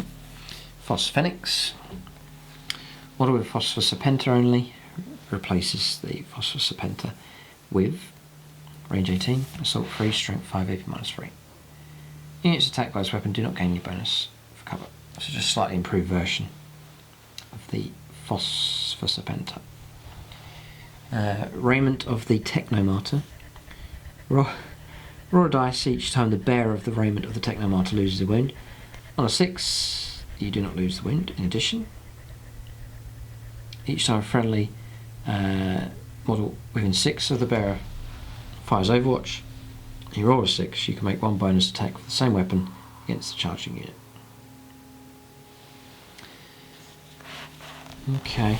Phosphenix. Model with Phosphor Serpenta only, replaces the Phosphor Serpenta with range 18, assault 3, strength 5, AP -3. Units attacked by this weapon do not gain any bonus for cover. So just a slightly improved version of the Phosphor Serpenta. Raiment of the Technomartyr. Roll a dice each time the bearer of the raiment of the Technomartyr loses a wound. On a 6, you do not lose the wound. In addition, each time a friendly model within 6 of the bearer fires Overwatch, and you roll a 6, you can make 1 bonus attack with the same weapon against the charging unit. Okay.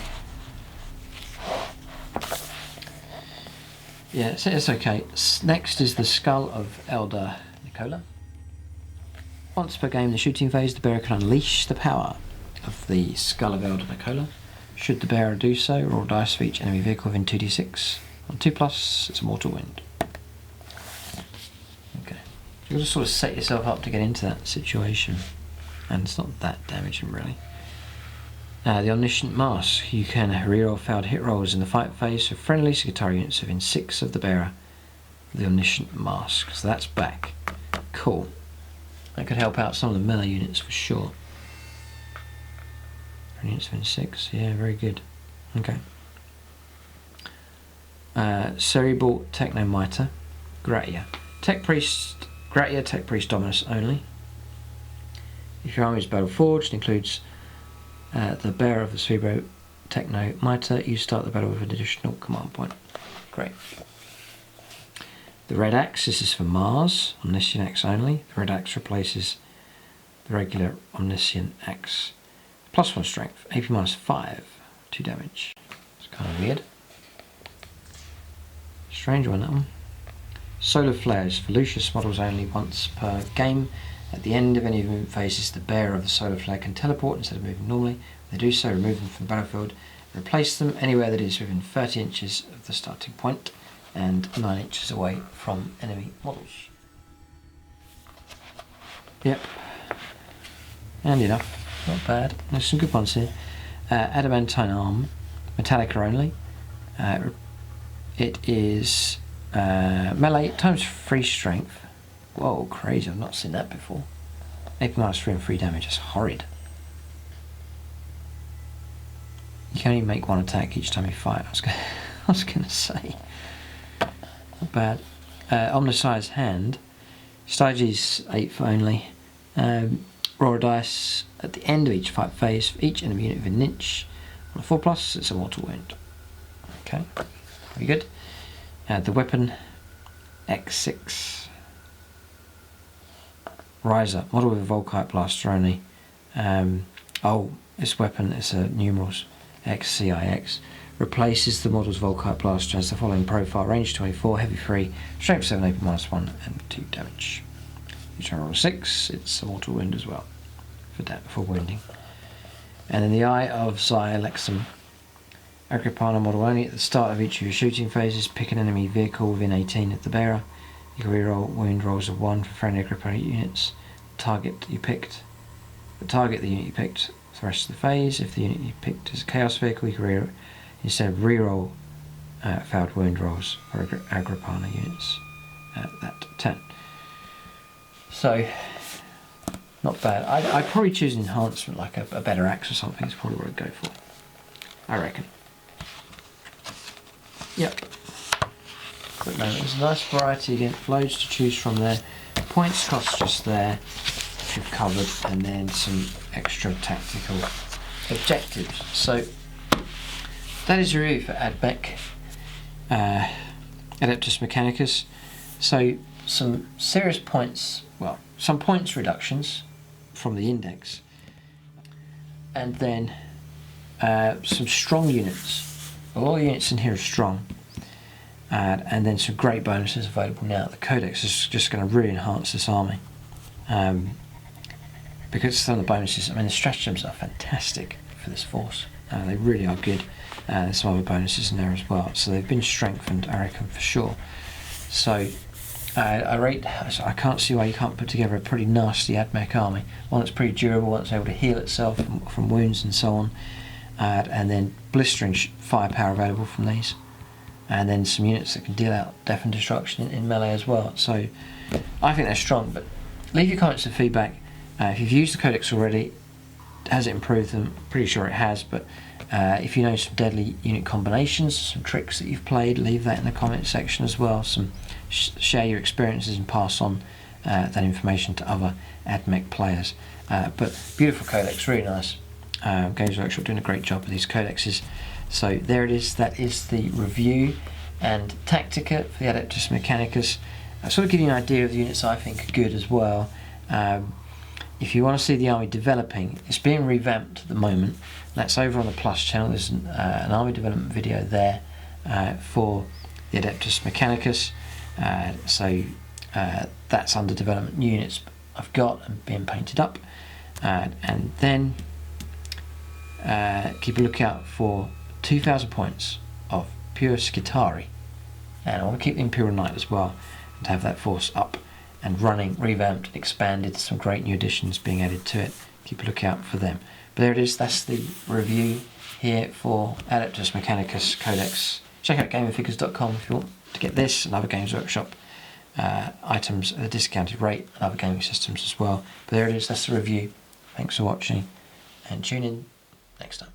Yeah, it's okay. Next is the Skull of Eldar Nicola. Once per game in the shooting phase, the bearer can unleash the power of the Skull of Eldar Nicola. Should the bearer do so, roll dice for each enemy vehicle within 2d6. On 2+, it's a mortal wound. Okay. You've got to sort of set yourself up to get into that situation. And it's not that damaging, really. The Omniscient Mask. You can reroll failed hit rolls in the fight phase for friendly Skitarii units within 6 of the bearer. The Omniscient Mask. So that's back. Cool. That could help out some of the melee units for sure. Units within 6. Yeah, very good. Okay. Cerebral Technomiter. Gratia. Gratia Tech Priest Dominus only. If your army is battle forged, includes the bearer of the Cerebral Technomiter, you start the battle with an additional command point. Great. The Red Axe, this is for Mars, Omniscient Axe only. The Red Axe replaces the regular Omniscient Axe. +1 strength, AP -5, 2 damage. It's kind of weird. Strange one, that one. Solar Flares, for Lucius models only once per game. At the end of any movement phases, the bearer of the solar flare can teleport instead of moving normally. When they do so, remove them from the battlefield and replace them anywhere that is within 30 inches of the starting point and 9 inches away from enemy models. Yep. Handy enough. Not bad. There's some good ones here. Adamantine Arm, Metallica only. It is melee ×3 strength. Whoa, crazy, I've not seen that before. AP -3 and 3 damage, that's horrid. You can only make 1 attack each time you fight, I was gonna say. Not bad. Omnissiah's Hand. Stratagems 8th only. Roll a dice at the end of each fight phase for each enemy unit within an inch. On a 4+, it's a mortal wound. Okay, very good. The weapon X6. Riser, model with a Volkite blaster only. This weapon is numerals XCIX. Replaces the model's Volkite blaster, has the following profile: range 24, heavy 3, strength 7, AP -1, and 2 damage. Each time I roll a 6, it's a mortal wound as well for wounding. And then the Eye of Xylexum. Agrippana model only. At the start of each of your shooting phases, pick an enemy vehicle within 18 of the bearer. You can reroll wound rolls of 1 for friendly Agrippana units. Target the unit you picked for the rest of the phase. If the unit you picked is a Chaos vehicle, you can instead reroll failed wound rolls for Agrippana units at that 10. So, not bad. I'd probably choose an enhancement like a better axe or something. It's probably what I'd go for, I reckon. Yep. Quick moment. There's a nice variety again, loads to choose from there. Points cost just there, which we've covered, and then some extra tactical objectives. So that is your review for Admech, Adeptus Mechanicus. So some serious points, well, some points reductions from the index, and then some strong units. All the units in here are strong, and then some great bonuses available now. The Codex is just going to really enhance this army, because some of the bonuses, I mean, the stratagems are fantastic for this force. They really are good. There's some other bonuses in there as well, so they've been strengthened, I reckon, for sure. So I can't see why you can't put together a pretty nasty Admech army, one that's pretty durable, one that's able to heal itself from wounds and so on, and then blistering firepower available from these, and then some units that can deal out death and destruction in melee as well. So I think they're strong, but leave your comments and feedback. If you've used the Codex already, has it improved them? Pretty sure it has, but if you know some deadly unit combinations, some tricks that you've played, leave that in the comment section as well. Share your experiences and pass on that information to other Admech players. But beautiful Codex, really nice. Games Workshop doing a great job with these codexes. So there it is, that is the review and Tactica for the Adeptus Mechanicus. I sort of give you an idea of the units I think are good as well. If you want to see the army developing, it's being revamped at the moment. That's over on the Plus channel. There's an army development video there for the Adeptus Mechanicus. So that's under development. New units I've got and being painted up. And then keep a lookout for 2,000 points of pure Skitarii. And I want to keep the Imperial Knight as well, and to have that force up and running, revamped, expanded, some great new additions being added to it. Keep a lookout for them. But there it is, that's the review here for Adeptus Mechanicus Codex. Check out gamingfigures.com if you want to get this and other Games Workshop items at a discounted rate, and other gaming systems as well. But there it is, that's the review. Thanks for watching, and tune in next time.